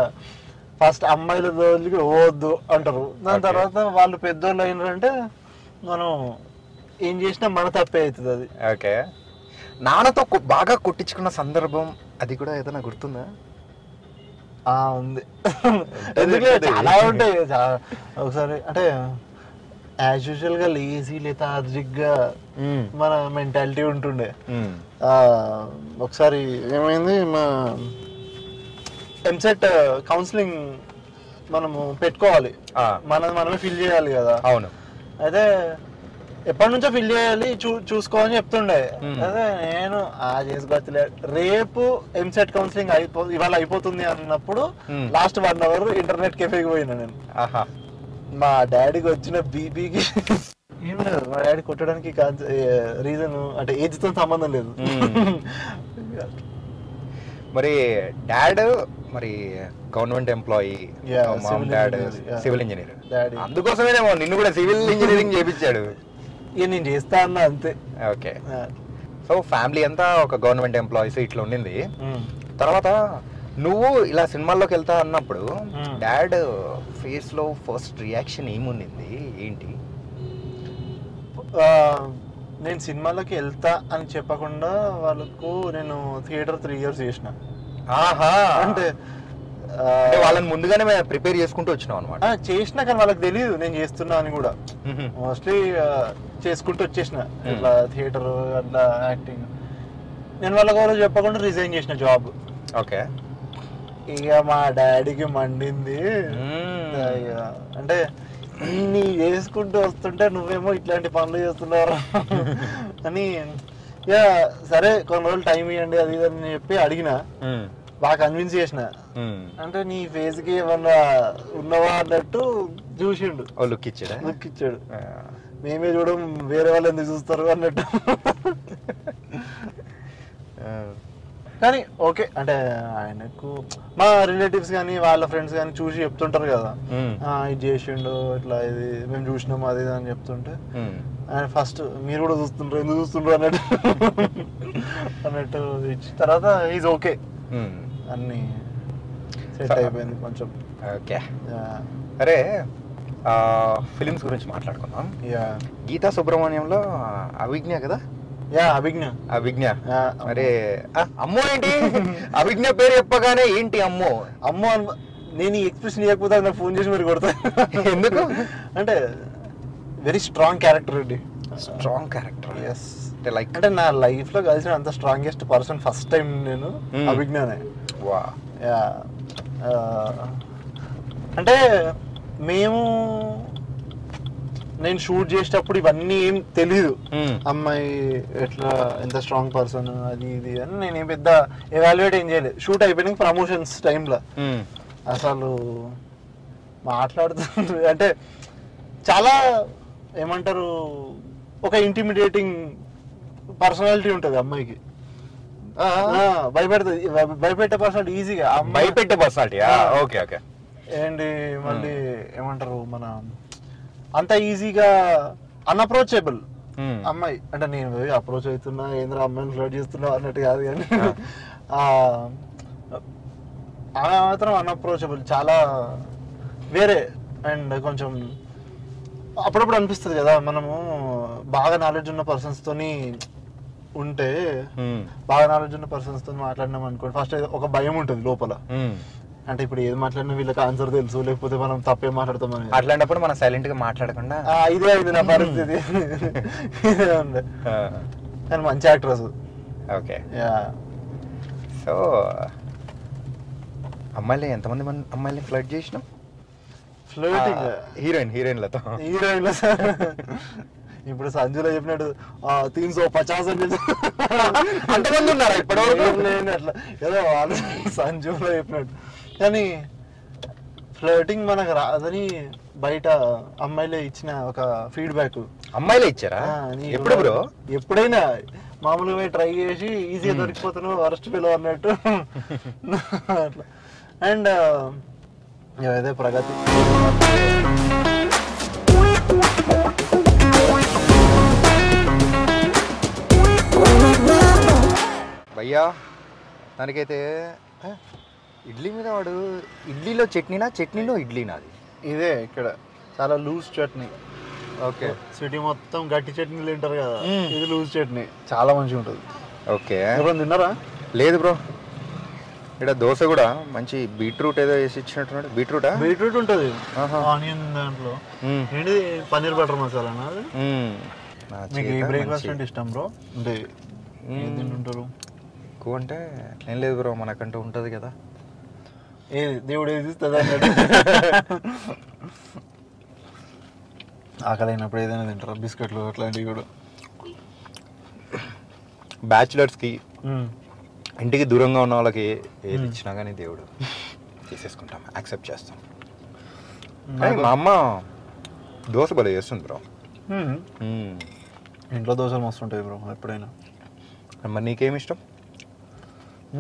ఫస్ట్ అమ్మాయిల దగ్గరికి పోవద్దు అంటారు. దాని తర్వాత వాళ్ళు పెద్దోళ్ళు అయినారంటే మనం ఏం చేసినా మన తప్పే అవుతుంది అది. ఓకే. నాన్నతో బాగా కొట్టించుకున్న సందర్భం అది కూడా ఏదైనా గుర్తుందా? ఉంది, ఎందుకంటే చాలా ఉంటాయి. ఒకసారి అంటే యాజ్ యూజువల్ గా లేజీ లెథార్జిక్గా మన మెంటాలిటీ ఉంటుండే. ఒకసారి ఏమైంది, మా ఎంసెట్ కౌన్సిలింగ్ మనము పెట్టుకోవాలి, మనమే ఫిల్ చేయాలి కదా. అవును. అయితే ఎప్పటి నుంచో ఫిల్ చేయాలి, చూసుకోని చెప్తుండే. అదే నేను చేసుకోవచ్చులే, రేపు ఎంసెట్ కౌన్సిలింగ్ ఇవాళ అయిపోతుంది అన్నప్పుడు లాస్ట్ 1 అవర్ ఇంటర్నెట్ కెఫేకి పోయినా నేను. మా డాడీకి వచ్చిన బీపీకి ఏం లేదు, మా డాడీ కొట్టడానికి రీజన్ అంటే ఏజ్ తో సంబంధం లేదు. మరి డాడ్ మరి government employee, mom dad civil engineer. అందుకోసమేనేమో నిన్ను కూడా సివిల్ ఇంజనీరింగ్ చేయించాడు. ఇక నేను చేస్తా అన్నా అంతే. ఓకే. సో ఫ్యామిలీ అంతా ఒక గవర్నమెంట్ ఎంప్లాయీస్ ఇట్లా ఉండింది. తర్వాత నువ్వు ఇలా సినిమాల్లోకి వెళ్తా అన్నప్పుడు డాడ్ ఫేస్ లో ఫస్ట్ రియాక్షన్ ఏముండింది, ఏంటి? నేను సినిమాలోకి వెళ్తా అని చెప్పకుండా వాళ్ళకు నేను థియేటర్ 3 years చేసిన. అంటే వాళ్ళని ముందుగానే ప్రిపేర్ చేసుకుంటూ వచ్చినావు అనమాట. చేసిన, కానీ వాళ్ళకి తెలియదు నేను చేస్తున్నా అని కూడా. మోస్ట్లీ చేసుకుంటూ వచ్చేసిన ఇట్లా థియేటర్ అట్లా యాక్టింగ్. నేను వాళ్ళకి ఎవరో చెప్పకుండా రిజైన్ చేసిన జాబ్. ఓకే. ఇక మా డాడీకి మండింది. అంటే నీ చేసుకుంటూ వస్తుంటే నువ్వేమో ఇట్లాంటి పనులు చేస్తున్నావు అని. ఇక సరే కొన్ని రోజులు టైం ఇవ్వండి అది ఇది అని చెప్పి అడిగిన, బాగా కన్విన్స్ చేసిన. అంటే నీ ఫేస్ కి ఏమన్నా ఉన్నవా అన్నట్టు చూసిండు, లుక్ ఇచ్చాడు. మేమే చూడం వేరే వాళ్ళు ఎందుకు చూస్తారు అన్నట్టు. కానీ ఓకే, అంటే ఆయనకు మా రిలేటివ్స్ కానీ వాళ్ళ ఫ్రెండ్స్ కానీ చూసి చెప్తుంటారు కదా, ఇది చేసిండు ఇట్లా, ఇది మేము చూసినాము అది అని చెప్తుంటే ఆయన ఫస్ట్ మీరు కూడా చూస్తుంటారు, ఎందుకు చూస్తుంటారు అన్నట్టు ఇచ్చి తర్వాత ఈజ్ ఓకే, అన్ని సెట్ అయిపోయింది కొంచెం. ఓకే. అరే ఫిలిమ్స్ గురించి మాట్లాడుకుందాం. గీతా సుబ్రహ్మణ్యంలో అవిజ్ఞ కదా? అభిజ్ఞ. అరే అమ్మో ఏంటి అభిజ్ఞ పేరు చెప్పగానే ఏంటి అమ్మో అమ్మో నేను ఈ ఎక్స్ప్రెషన్ ఇవ్వకపోతే నాకు ఫోన్ చేసి మీరు కొడతా. ఎందుకు అంటే వెరీ స్ట్రాంగ్ క్యారెక్టర్ అండి. Strong character. ఎస్. అంటే నా లైఫ్ లో కలిసిన అంత స్ట్రాంగెస్ట్ పర్సన్ ఫస్ట్ టైం నేను అభిజ్ఞనే. వా. అంటే నేను షూట్ చేసేటప్పుడు ఇవన్నీ ఏం తెలీదు, అమ్మాయి ఎట్లా ఎంత స్ట్రాంగ్ పర్సన్ అది ఇది అని నేను ఏం పెద్ద ఎవాల్యుయేట్ ఏం చేయలేదు. షూట్ అయిపోయినాక ప్రమోషన్స్ టైంలో అసలు మాట్లాడుతుంది అంటే చాలా ఏమంటారు, ఒక ఇంటిమిడేటింగ్ పర్సనాలిటీ ఉంటుంది అమ్మాయికి. భయపెట్టే పర్సనాలిటీ ఈజీగా. భయపెట్టే పర్సనాలిటీ. Okay okay. ఏంటి మళ్ళీ ఏమంటారు, మన అంత ఈజీగా అన్అప్రోచబుల్. అమ్మాయి అంటే నేను అప్రోచ్ అవుతున్నా ఏంద్ర అమ్మాయిని ఫ్లర్ట్ చేస్తున్నా అన్నట్టు కాదు కానీ ఆమె మాత్రం అన్అప్రోచబుల్, చాలా వేరే. అండ్ కొంచెం అప్పుడప్పుడు అనిపిస్తుంది కదా మనము బాగా నాలెడ్జ్ ఉన్న పర్సన్స్ తోని ఉంటే, బాగా నాలెడ్జ్ ఉన్న పర్సన్స్ తో మాట్లాడినాం అనుకోండి, ఫస్ట్ ఒక భయం ఉంటుంది లోపల. అంటే ఇప్పుడు ఏది మాట్లాడినా వీళ్ళకి ఆన్సర్ తెలుసు, లేకపోతే మనం తప్పే మాట్లాడతామని. అట్లాంటప్పుడు మనం సైలెంట్ గా మాట్లాడకుండా ఇదే అయింది నా పరిస్థితి. కానీ మంచి యాక్ట్రెస్. ఓకే. సో అమ్మాయిలు ఎంతమంది అమ్మాయిని ఫ్లర్ట్ చేసినాం? ఫ్లర్టింగ్ హీరోయిన్లతో. ఇప్పుడు సంజులో చెప్పినట్టు 350 అని అంతమంది ఉన్నారా ఇప్పటివరకు? అట్లా ఏదో వాళ్ళు సంజులో చెప్పినట్టు. కానీ ఫ్లర్టింగ్ మనకు రాదని బయట అమ్మాయిలే ఇచ్చిన ఒక ఫీడ్బ్యాక్. అమ్మాయిలే ఇచ్చారా? ఎప్పుడు బ్రో? ఎప్పుడైనా మామూలుగా ట్రై చేసి ఈజీగా దొరికిపోతున్నావు వరస్ట్ ఫీల్ అన్నట్టు అట్లా. అండ్ అదే ప్రగతి. భయ్యా దానికైతే ఇడ్లీ మీద వాడు ఇడ్లీలో చట్నీనా, చట్నీలో ఇడ్లీనా? అది ఇదే ఇక్కడ చాలా లూజ్ చట్నీ. ఓకే. సిటీ మొత్తం గట్టి చట్నీలు తింటారు కదా, ఇది లూజ్ చట్నీ, చాలా మంచిగా ఉంటుంది. ఓకే. ఎవరైనా తిన్నారా? లేదు బ్రో. ఇక్కడ దోశ కూడా మంచి బీట్రూట్ ఏదో వేసి ఇచ్చినట్టున్నాడు. బీట్రూటా? బీట్రూట్ ఉంటుంది, ఆనియన్ దాంట్లో. ఏంటిది పన్నీర్ బటర్ మసాలానా? మీకు ఏ బ్రేక్ఫాస్ట్ అంటే ఇష్టం బ్రో? అంటే ఏం తింటుంటారు? ఎక్కువ అంటే ఏం లేదు బ్రో, మనకంటూ ఉంటుంది కదా, ఏది దేవుడు ఏది ఇస్తుంది అన్నట్టు. ఆకలి అయినప్పుడు ఏదైనా తింటారా? బిస్కెట్లు అట్లాంటివి కూడా. బ్యాచులర్స్కి, ఇంటికి దూరంగా ఉన్న వాళ్ళకి ఏది ఇచ్చినా కానీ దేవుడు తీసేసుకుంటాం, యాక్సెప్ట్ చేస్తాం. మా అమ్మ దోశ భలే చేస్తుంది బ్రో. ఇంట్లో దోశలు మస్తు ఉంటాయి బ్రో ఎప్పుడైనా. మరి నీకేమి ఇష్టం?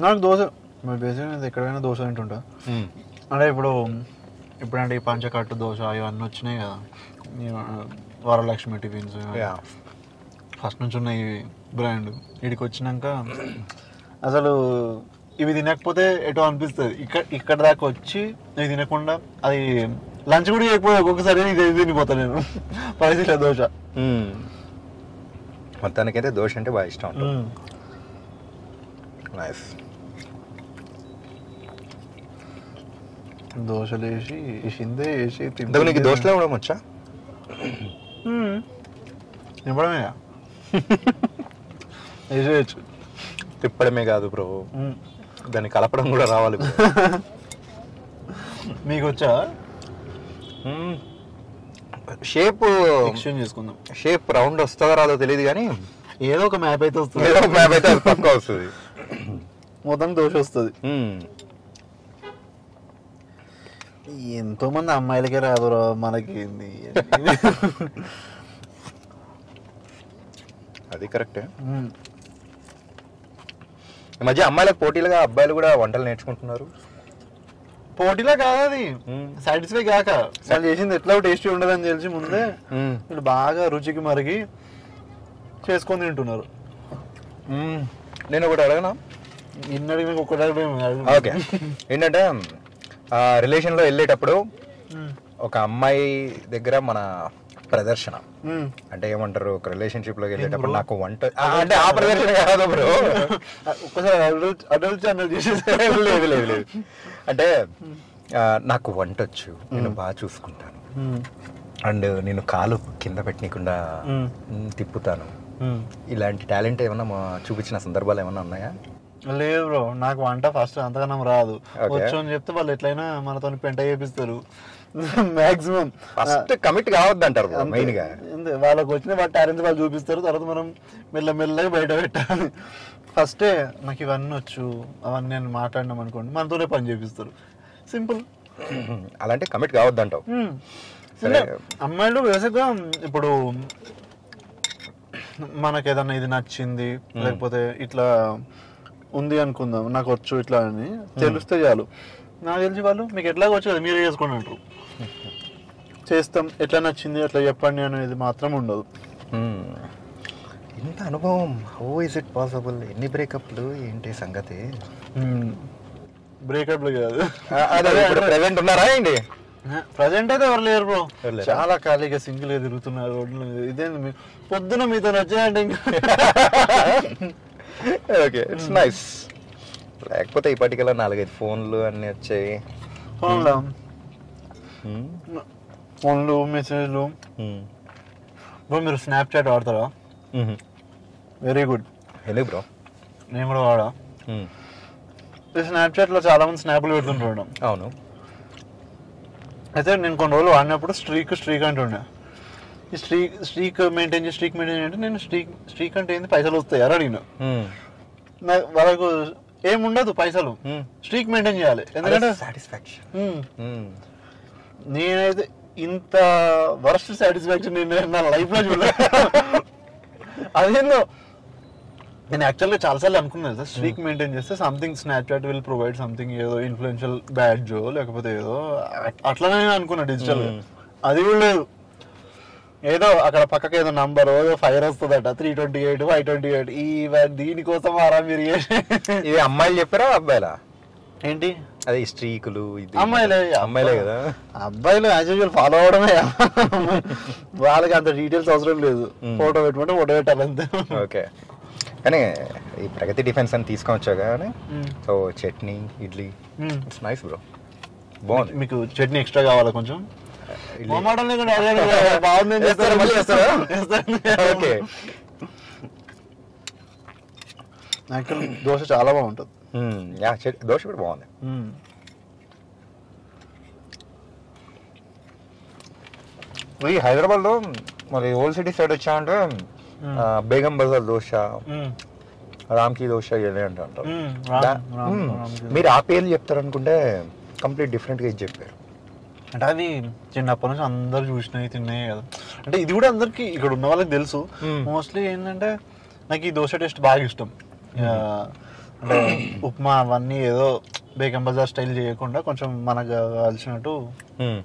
నాకు దోశ మరి బేసిక్గా ఎక్కడైనా దోశ తింటుంటా. అంటే ఇప్పుడంటే ఈ పంచకట్టు దోశ ఇవన్నీ వచ్చినాయి కదా, వరలక్ష్మి టిఫిన్స్ ఫస్ట్ నుంచి ఉన్నాయి బ్రాండ్. వీడికి వచ్చినాక అసలు ఇవి తినకపోతే ఎటో అనిపిస్తుంది. ఇక్కడ దాకా వచ్చి ఇవి తినకుండా అది లంచ్ కూడా చేయకపోతే ఒక్కొక్కసారి ఇది తినిపోతాను నేను పరిస్థితి దోశ. మొత్తానికైతే దోశ అంటే బాగా ఇష్టం. నైస్. దోశలు వేసి వేసిందే వేసి నీకు దోశలో ఇవ్వడం వచ్చా? ఇవ్వడమే వేసేయచ్చు. తిప్పడమే కాదు బ్రో, దాన్ని కలపడం కూడా రావాలి. మీకు వచ్చా? షేప్ ఎక్స్చేంజ్ చేసుకుందాం. షేప్ రౌండ్ వస్తుందో రాదో తెలియదు కానీ ఏదో ఒక మ్యాప్ అయితే వస్తుంది. ఏదో ఒక మ్యాప్ అయితే అది పక్కా వస్తుంది. మొత్తం దోశ వస్తుంది. ఎంతో మంది అమ్మాయిలకే రాదు మనకి. అది కరెక్టే. ఈ మధ్య అమ్మాయిలకు పోటీలుగా అబ్బాయిలు కూడా వంటలు నేర్చుకుంటున్నారు. పోటీలా కాదు, అది సాటిస్ఫై కాక వాళ్ళు చేసింది ఎట్లా టేస్టీ ఉండదని తెలిసి ముందే వీళ్ళు బాగా రుచికి మరిగి చేసుకొని తింటున్నారు. నేను ఒకటి అడగనా? ఇన్నడికి మీకు ఒకటి. ఓకే. ఏంటంటే రిలేషన్లో వెళ్ళేటప్పుడు ఒక అమ్మాయి దగ్గర మన ప్రదర్శన అంటే ఏమంటారు, ఒక రిలేషన్షిప్ లోకి వెళ్ళేటప్పుడు నాకు వంట అంటే ఆ ప్రదర్శన కాదు బ్రో, ఒక్కసారి అడల్ట్ ఛానల్ చేసేది. లేదు లేదు లేదు, అంటే నాకు వంట వచ్చు, నేను బాగా చూసుకుంటాను, అండ్ నేను కాలు కింద పెట్టనీయకుండా తిప్పుతాను. ఇలాంటి టాలెంట్ ఏమన్నా చూపించిన సందర్భాలు ఏమన్నా ఉన్నాయా? లేదు బ్రో, నాకు వంట ఫస్ట్ అంతకన్నా రాదు. వచ్చు అని చెప్తే వాళ్ళు ఎట్లయినా మనతో పెంట చేపిస్తారు. మాక్సిమం ఫస్ట్ కమిట్ కావద్దు అంటారు మెయిన్ గా. వాళ్ళకి వచ్చిన వాళ్ళ టాలెంట్ వాళ్ళు చూపిస్తారు, తర్వాత మనం మెల్లమెల్లగా బయట పెట్టాలి. ఫస్టే నాకు ఇవన్నీ వచ్చు అవన్నీ నేను మాట్లాడినాం అనుకోండి, మనతోనే పని చేపిస్తారు. సింపుల్. అలాంటి కమిట్ కావద్దు అంటావు. అమ్మాయిలు బేసిక్గా ఇప్పుడు మనకి ఏదన్నా ఇది నచ్చింది లేకపోతే ఇట్లా ఉంది అనుకుందాం, నాకు వచ్చు ఇట్లా అని తెలిస్తే చాలు. నాకు తెలిసి వాళ్ళు మీకు ఎట్లాగో వచ్చు కదా మీరే చేసుకోండి అంటారు. చేస్తాం, ఎట్లా నచ్చింది అట్లా చెప్పండి అనేది మాత్రం ఉండదు. ఇంత అనుభవం, హౌ ఇస్ ఇట్ పాసిబుల్? ఎన్ని బ్రేకప్లు ఏంటి సంగతి? బ్రేకప్లు కాదు, ప్రెసెంట్ ఉన్నారా ఏంటి? ప్రజెంట్ అయితే ఎవరు లేరు బ్రో, చాలా ఖాళీగా సింగిల్ గా తిరుగుతున్నారు రోడ్లు. ఇదేంది పొద్దున మీతో వచ్చాయంటే ఇంకా ఓకే, ఇట్స్ నైస్. లేకపోతే ఇప్పటికల్లా 4-5 ఫోన్లు అన్నీ వచ్చాయి. ఫోన్లు, మెసేజ్లు. బ్రో మీరు స్నాప్చాట్ వాడతారా? Very good. ఎందుకు బ్రో? నేను కూడా వాడా. స్నాప్చాట్లో చాలా మంది స్నాప్లు పెడుతుంటాడు. అవును. అయితే నేను కొన్ని రోజులు వాడినప్పుడు స్ట్రీక్ అంటుండే. ఈ స్ట్రీక్ మెయింటైన్ అంటే నేను స్ట్రీక్ అంటే ఏంది, పైసలు వస్తాయి అని అడిగిన. వాళ్ళకు ఏముండదు పైసలు, స్ట్రీక్ మెయింటైన్ చేయాలి. ఎందుకంటే సాటిస్ఫాక్షన్. నేనైతే ఇంత వర్స్ట్ సాటిస్ఫాక్షన్ నేను నా లైఫ్లో చూడలేదు. అదేందో నేను యాక్చువల్గా చాలాసార్లు అనుకున్నాను సార్, స్ట్రీక్ మెయింటైన్ చేస్తే something Snapchat will provide something, ఏదో ఇన్ఫ్లుయెన్షియల్ బ్యాడ్జో లేకపోతే ఏదో అట్లనే నేను అనుకున్నా డిజిటల్. అది కూడా లేదు. ఏదో అక్కడ పక్కకి ఏదో నంబర్ ఫైర్ వస్తుందట, 328, 528. దీనికోసం ఆరా మీరు. ఇది అమ్మాయిలు చెప్పారా అబ్బాయిలా? ఏంటి అదే స్ట్రీకులు? ఇది అమ్మాయిలే కదా. అబ్బాయిలు యాజ్ యూజువల్ ఫాలో అవడమే, వాళ్ళకి అంత డీటెయిల్స్ అవసరం లేదు. ఫోటో పెట్టమంటే ఫోటో పెట్టాలి అంతే. ఓకే. కానీ ఈ ప్రగతి డిఫెన్స్ అని తీసుకొచ్చాక కానీ so chutney, idli, it's nice bro. బాగుంది. మీకు చట్నీ ఎక్స్ట్రా కావాలా కొంచెం? దోశ చాలా బాగుంటుంది. దోశ కూడా బాగుంది. ఈ హైదరాబాద్లో మరి ఓల్డ్ సిటీ సైడ్ వచ్చామంటే బేగం బజార్ దోశ, రామ్కి దోశ ఇవన్నీ అంటారు. మీరు ఆ పేర్లు చెప్తారనుకుంటే కంప్లీట్ డిఫరెంట్గా ఇది చెప్పారు. అంటే అది చిన్నప్పటి నుంచి అందరు చూసినవి తిన్నాయి కదా. అంటే ఇది కూడా అందరికి ఇక్కడ ఉన్న వాళ్ళకి తెలుసు. మోస్ట్లీ ఏంటంటే నాకు ఈ దోశ టేస్ట్ బాగా ఇష్టం. అంటే ఉప్మా అవన్నీ ఏదో బేగం బజార్ స్టైల్ చేయకుండా కొంచెం మనకు కావాల్సినట్టు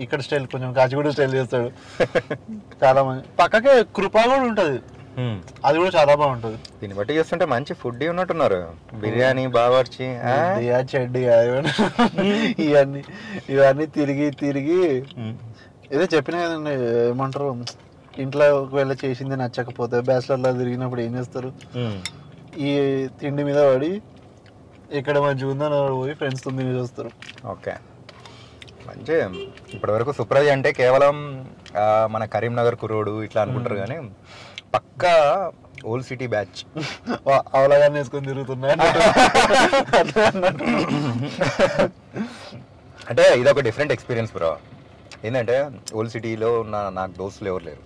ఇక్కడ స్టైల్, కొంచెం కాచిగూడ స్టైల్ చేస్తాడు చాలా మంది. పక్కకే కృపా కూడా ఉంటుంది, అది కూడా చాలా బాగుంటుంది. దీన్ని బట్టి చేస్తుంటే మంచి ఫుడ్ ఉన్నట్టున్నారు. బిర్యానీ, బావర్చి, చెడ్డి ఇవన్నీ తిరిగి ఏదో చెప్పినా కదండి. ఏమంటారు, ఇంట్లో ఒకవేళ చేసింది నచ్చకపోతే బ్యాచిలర్లో తిరిగినప్పుడు ఏం చేస్తారు, ఈ తిండి మీద పడి ఇక్కడ మంచిగా ఉందని పోయి ఫ్రెండ్స్తో తిని వస్తారు. ఓకే, మంచి. ఇప్పటి వరకు సుప్రజ అంటే కేవలం మన కరీంనగర్ కురోడు ఇట్లా అనుకుంటారు, కానీ పక్కా ఓల్డ్ సిటీ బ్యాచ్. అవలాగానే వేసుకొని తిరుగుతున్నాయి అంటే ఇదొక డిఫరెంట్ ఎక్స్పీరియన్స్ బ్రో. ఏంటంటే ఓల్డ్ సిటీలో ఉన్న నాకు దోస్తులు ఎవరు లేరు.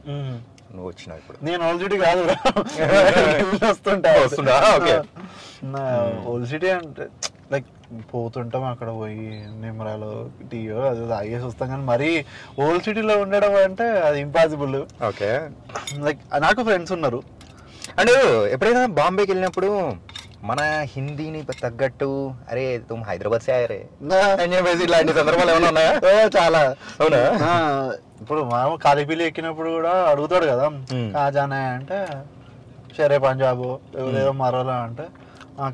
నువ్వు వచ్చినావు ఇప్పుడు. నేను ఓల్డ్ సిటీ కాదు, వస్తుంటా. ఓకే. ఓల్డ్ సిటీ అంటే లైక్ పోతుంటాం, అక్కడ పోయి నిమ్మరాలు టీయో అది తాగేసి వస్తాం, కానీ మరీ ఓల్డ్ సిటీలో ఉండడం అంటే అది ఇంపాసిబుల్. ఓకే. లైక్ నాకు ఫ్రెండ్స్ ఉన్నారు. అంటే ఎప్పుడైనా బాంబేకి వెళ్ళినప్పుడు మన హిందీని తగ్గట్టు అరే తుమ్ హైదరాబాద్ సే ఆయరే అని చెప్పేసి ఇలాంటి సందర్భాలు ఏమైనా ఉన్నాయా? చాలా. అవునా? ఇప్పుడు మనం కాలిపీలి ఎక్కినప్పుడు కూడా అడుగుతాడు కదా, కాజానా అంటే షరే పంజాబ్ ఏదో మరోలా అంటే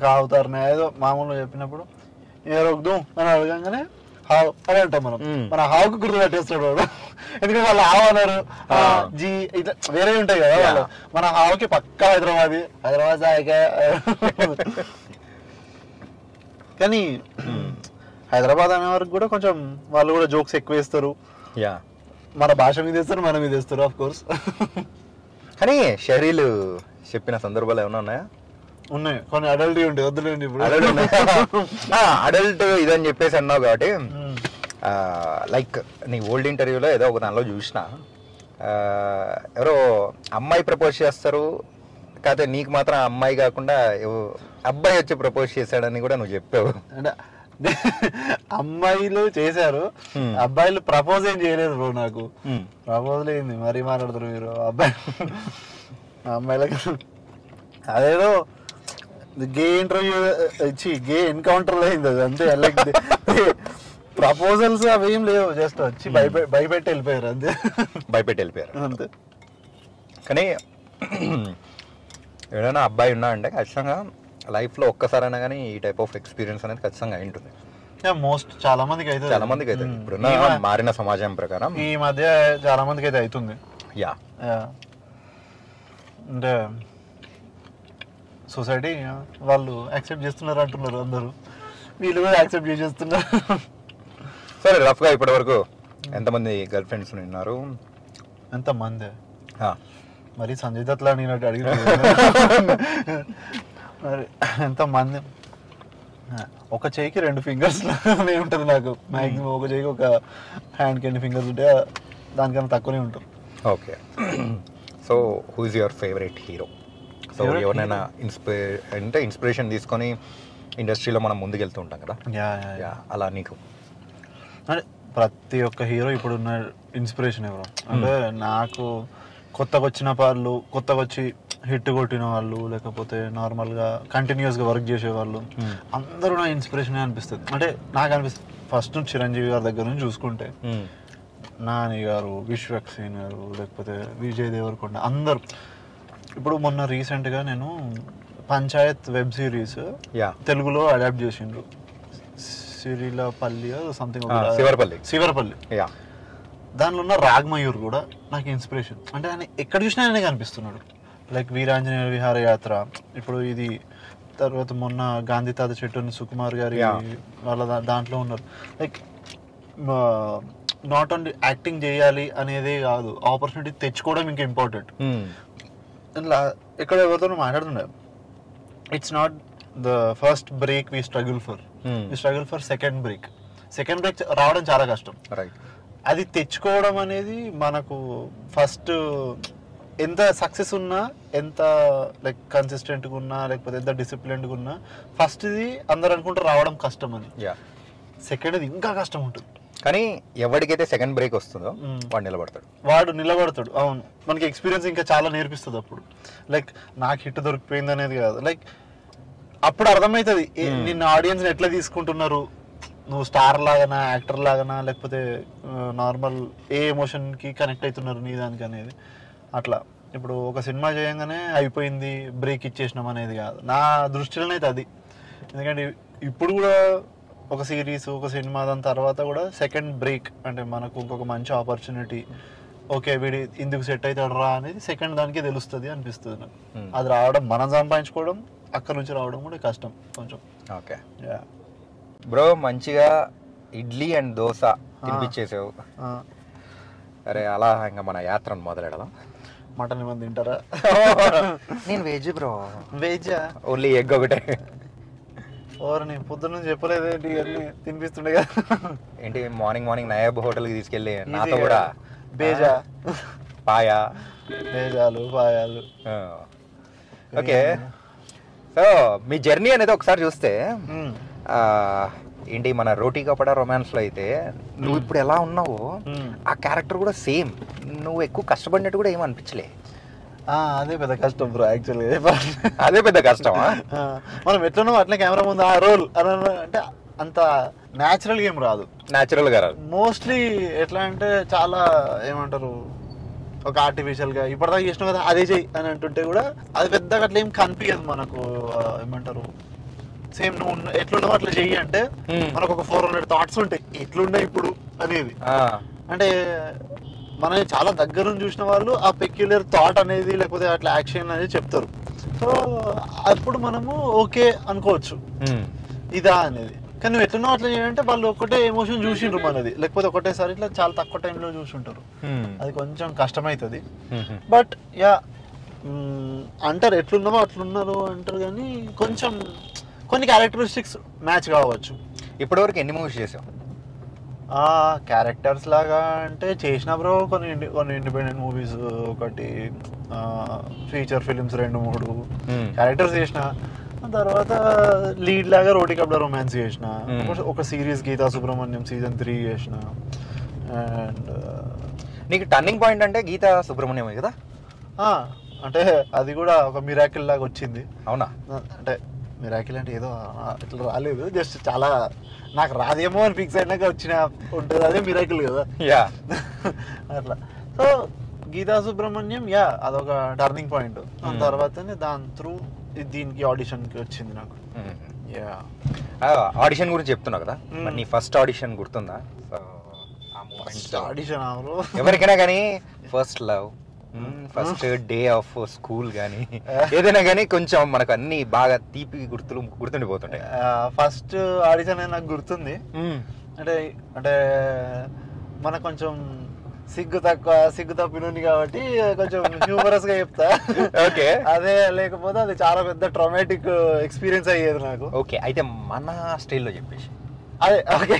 కావుతారనే ఏదో మామూలుగా చెప్పినప్పుడు ఏ రొగ్దు అని అడగంగానే హావ్ అని అంటాం మనం. మన హావుకు గుర్తు పెట్టేస్తాడు వాడు, ఎందుకంటే వాళ్ళు హావ్ అన్నారు, జీ ఇట్లా వేరే ఉంటాయి కదా వాళ్ళు. మన హావుకి పక్కా హైదరాబాద్ కానీ హైదరాబాద్ అనే వరకు కూడా కొంచెం వాళ్ళు కూడా జోక్స్ ఎక్కువ వేస్తారు. మన భాష మీద వేస్తారు, మన మీద వేస్తారు ఆఫ్ కోర్స్. కానీ షరీలు చెప్పిన సందర్భాలు ఏమైనా ఉన్నాయా? ఉన్నాయి, కొన్ని అడల్ట్ ఉంటాయి. వద్దులేండి ఇప్పుడు అడల్ట్ ఇదని చెప్పేసి అన్నావు కాబట్టి, లైక్ నీ ఓల్డ్ ఇంటర్వ్యూలో ఏదో ఒక దానిలో చూసిన, ఎవరో అమ్మాయి ప్రపోజ్ చేస్తారు, కాకపోతే నీకు మాత్రం అమ్మాయి కాకుండా అబ్బాయి వచ్చి ప్రపోజ్ చేశాడని కూడా నువ్వు చెప్పావు. అంటే అమ్మాయిలు చేశారు, అబ్బాయిలు ప్రపోజ్ ఏం చేయలేదు బ్రో. నాకు ప్రపోజ్ లేని మరీ మాట్లాడతారు మీరు అబ్బాయి అమ్మాయిలకు. అదేదో గే ఇంటర్వ్యూ ఇచ్చి గే ఎన్కౌంటర్ అయింది అది అంతే. లైక్ ప్రపోజల్స్ అవి ఏం లేవు, జస్ట్ వచ్చి భయపెట్టి వెళ్ళిపోయారు అంతే. భయపెట్టి వెళ్ళిపోయారు అంతే. కానీ ఎవరైనా అబ్బాయి ఉన్నా అంటే ఖచ్చితంగా లైఫ్లో ఒక్కసారైనా కానీ ఈ టైప్ ఆఫ్ ఎక్స్పీరియన్స్ అనేది ఖచ్చితంగా అయి ఉంటుంది. మోస్ట్ చాలా మందికి అయితే ఇప్పుడున్న మారిన సమాజం ప్రకారం ఈ మధ్య చాలా మందికి అయితే అవుతుంది. యా అంటే సొసైటీ వాళ్ళు యాక్సెప్ట్ చేస్తున్నారు అంటున్నారు అందరూ, వీళ్ళు కూడా యాక్సెప్ట్ చేసేస్తున్నారు. సరే రఫ్గా ఇప్పటి వరకు ఎంతమంది గర్ల్ ఫ్రెండ్స్ ఉన్నారు? ఎంతమంది మరి సంజయ్ దత్ లా నేను అడిగి మరి ఎంతమంది? ఒక చేయికి 2 ఫింగర్స్ ఉంటుంది నాకు మ్యాక్సిమం. ఒక చేయికి ఒక హ్యాండ్కి 2 ఫింగర్స్ ఉంటే దానికన్నా తక్కువనే ఉంటాం. Okay, so who is your favourite hero? So ఎవరైనా ఇన్స్పిరేషన్ తీసుకొని ఇండస్ట్రీలో మనం ముందుకెళ్తూ ఉంటాం కదా, అలా నీకు అంటే ప్రతి ఒక్క హీరో ఇప్పుడు ఉన్న ఇన్స్పిరేషన్ ఎవరు అంటే నాకు కొత్తగా వచ్చిన వాళ్ళు, కొత్తగా వచ్చి హిట్ కొట్టిన వాళ్ళు, లేకపోతే నార్మల్గా కంటిన్యూస్గా వర్క్ చేసేవాళ్ళు అందరూ నా ఇన్స్పిరేషన్ అనిపిస్తుంది. అంటే నాకు అనిపిస్తుంది ఫస్ట్ చిరంజీవి గారి దగ్గర నుంచి చూసుకుంటే నాని గారు, విశ్వక్సేన్ గారు, లేకపోతే విజయ్ దేవరకొండ అందరు. ఇప్పుడు మొన్న రీసెంట్గా నేను పంచాయత్ వెబ్ సిరీస్ తెలుగులో అడాప్ట్ చేసిండ్రు. సిరిలపల్లి సంథింగ్, శివరపల్లి. దానిలో ఉన్న రాగ్మయూర్ కూడా నాకు ఇన్స్పిరేషన్. అంటే ఆయన ఎక్కడ చూసినా ఆయనే కనిపిస్తున్నాడు. లైక్ వీరాంజనేయ విహారయాత్ర, ఇప్పుడు ఇది తర్వాత మొన్న గాంధీ తాత చెట్టుని సుకుమార్ గారి వాళ్ళ దాంట్లో ఉన్నారు. లైక్ నాట్ ఓన్లీ యాక్టింగ్ చేయాలి అనేదే కాదు, ఆపర్చునిటీ తెచ్చుకోవడం ఇంకా ఇంపార్టెంట్. ఎక్కడ ఎవరితో మాట్లాడుతుండే, it's not the first break we struggle for second break రావడం చాలా కష్టం. అది తెచ్చుకోవడం అనేది మనకు ఫస్ట్ ఎంత సక్సెస్ ఉన్నా, ఎంత లైక్ కన్సిస్టెంట్గా ఉన్నా, లేకపోతే ఎంత డిసిప్లిన్డ్గా ఉన్నా, ఫస్ట్ ఇది అందరు అనుకుంటే రావడం కష్టం అని. సెకండ్ ఇది ఇంకా కష్టం ఉంటుంది. కానీ ఎవరికైతే సెకండ్ బ్రేక్ వస్తుందో వాడు నిలబడతాడు. అవును, మనకి ఎక్స్పీరియన్స్ ఇంకా చాలా నేర్పిస్తుంది అప్పుడు. లైక్ నాకు హిట్ దొరికిపోయింది అనేది కాదు, లైక్ అప్పుడు అర్థమవుతుంది నిన్న ఆడియన్స్ ఎట్లా తీసుకుంటున్నారు, నువ్వు స్టార్ లాగానా, యాక్టర్ లాగానా, లేకపోతే నార్మల్ ఏ ఎమోషన్కి కనెక్ట్ అవుతున్నారు నీ దానికి అనేది. అట్లా ఇప్పుడు ఒక సినిమా చేయంగానే అయిపోయింది, బ్రేక్ ఇచ్చేసినాం అనేది కాదు నా దృష్టిలోనైతే అది. ఎందుకంటే ఇప్పుడు కూడా ఒక సిరీస్, ఒక సినిమా దాని తర్వాత కూడా సెకండ్ బ్రేక్ అంటే మనకు ఇంకొక మంచి ఆపర్చునిటీ, ఓకే వీడి ఇందుకు సెట్ అవుతాడు రా అనేది సెకండ్ దానికి తెలుస్తుంది అనిపిస్తుంది నాకు. అది రావడం, మనం సంపాదించుకోవడం, అక్కడ నుంచి రావడం కూడా కష్టం కొంచెం. ఓకే బ్రో, మంచిగా ఇడ్లీ అండ్ దోశ తినిపించేసావు. అరే అలా ఇంకా మన యాత్రను మొదలెడదాం. మటన్ ఏమన్నా తింటారా? నేను veg bro. Veg only egg ఒకటే. ఓరని పొద్దున్న నుంచి చెప్పలేదేంటి, అన్ని తినిపిస్తుండే కదా. ఏంటి మార్నింగ్ నయాబ్ హోటల్కి తీసుకెళ్ళి నాతో కూడా బేజా బేజాలు పాయాలు. ఓకే, సో మీ జర్నీ అనేది ఒకసారి చూస్తే ఏంటి మన రోటీ కపడా రొమాన్స్ లో అయితే నువ్వు ఇప్పుడు ఎలా ఉన్నావో ఆ క్యారెక్టర్ కూడా సేమ్. నువ్వు ఎక్కువ కష్టపడినట్టు కూడా ఏం అనిపించలే. అదే పెద్ద కష్టం బ్రో, యాక్చువల్గా అదే పెద్ద కష్టం. మనం ఎట్లనో అట్లా కెమెరా ముందు ఆ రోల్ అంటే అంత న్యాచురల్గా ఏం రాదు. న్యాచురల్గా రాదు. మోస్ట్లీ ఎట్లా అంటే చాలా ఏమంటారు, ఒక ఆర్టిఫిషియల్గా ఇప్పటిదాకా చేసినావు కదా అదే చెయ్యి అని అంటుంటే కూడా అది పెద్దగా అట్లా ఏం కనిపించదు మనకు. ఏమంటారు, సేమ్ నువ్వు ఎట్లున్నావు అట్లా చెయ్యి అంటే మనకు ఒక 400 థాట్స్ ఉంటాయి ఎట్లుండే ఇప్పుడు అనేది. అంటే మనం చాలా దగ్గర నుంచి చూసిన వాళ్ళు ఆ పెక్యులర్ థాట్ అనేది లేకపోతే అట్లా యాక్షన్ అనేది చెప్తారు. సో అప్పుడు మనము ఓకే అనుకోవచ్చు ఇదా అనేది. కానీ నువ్వు ఎట్లున్నావు అట్లా చేయాలంటే వాళ్ళు ఒకటే ఎమోషన్ చూసిండ్రు మనది, లేకపోతే ఒకటేసారి ఇట్లా చాలా తక్కువ టైంలో చూసుంటారు. అది కొంచెం కష్టమవుతుంది. బట్ యా అంటారు ఎట్లున్నామో అట్లున్నారు అంటారు, కానీ కొంచెం కొన్ని క్యారెక్టరిస్టిక్స్ మ్యాచ్ కావచ్చు. ఇప్పటివరకు ఎన్ని మూవీస్ చేసావు? క్యారెక్టర్స్ లాగా అంటే చేసిన బ్రో కొన్ని ఇండిపెండెంట్ మూవీస్, ఒకటి ఫీచర్ ఫిలిమ్స్ 2-3 క్యారెక్టర్స్ చేసిన. తర్వాత లీడ్ లాగా రోటీ కప్డా రొమాన్స్ చేసిన. ఒక సిరీస్ గీతా సుబ్రహ్మణ్యం సీజన్ 3 చేసిన. అండ్ నీకు టర్నింగ్ పాయింట్ అంటే గీతా సుబ్రహ్మణ్యం కదా? అంటే అది కూడా ఒక మిరాకిల్ లాగా వచ్చింది. అవునా? అంటే మిరాకిల్ అంటే ఏదో ఇట్లా రాలేదు, జస్ట్ చాలా నాకు రాదేమో అని ఫిక్స్ అయినాక వచ్చిన ఉంటుంది, అదే మిరాకిల్ కదా. యా అట్లా. సో గీతా సుబ్రహ్మణ్యం అదొక టర్నింగ్ పాయింట్. దాని తర్వాతనే దాని త్రూ దీనికి ఆడిషన్కి వచ్చింది నాకు. ఆడిషన్ గురించి చెప్తున్నావు కదా, నీ ఫస్ట్ ఆడిషన్ గుర్తుందా? ఆడిషన్ ఎవరికైనా కానీ first love, first day of school కానీ ఏదైనా కానీ కొంచెం మనకు అన్ని బాగా తీపి గుర్తుండిపోతుంటాయి. ఫస్ట్ ఆడిషన్ నాకు గుర్తుంది. అంటే మనకు కొంచెం సిగ్గు తప్పినుంది కాబట్టి కొంచెం హ్యూమరస్ గా చెప్తా. ఓకే, అదే లేకపోతే అది చాలా పెద్ద ట్రామాటిక్ ఎక్స్పీరియన్స్ అయ్యేది నాకు. ఓకే, అయితే మన స్టైల్లో చెప్పేసి అదే. ఓకే,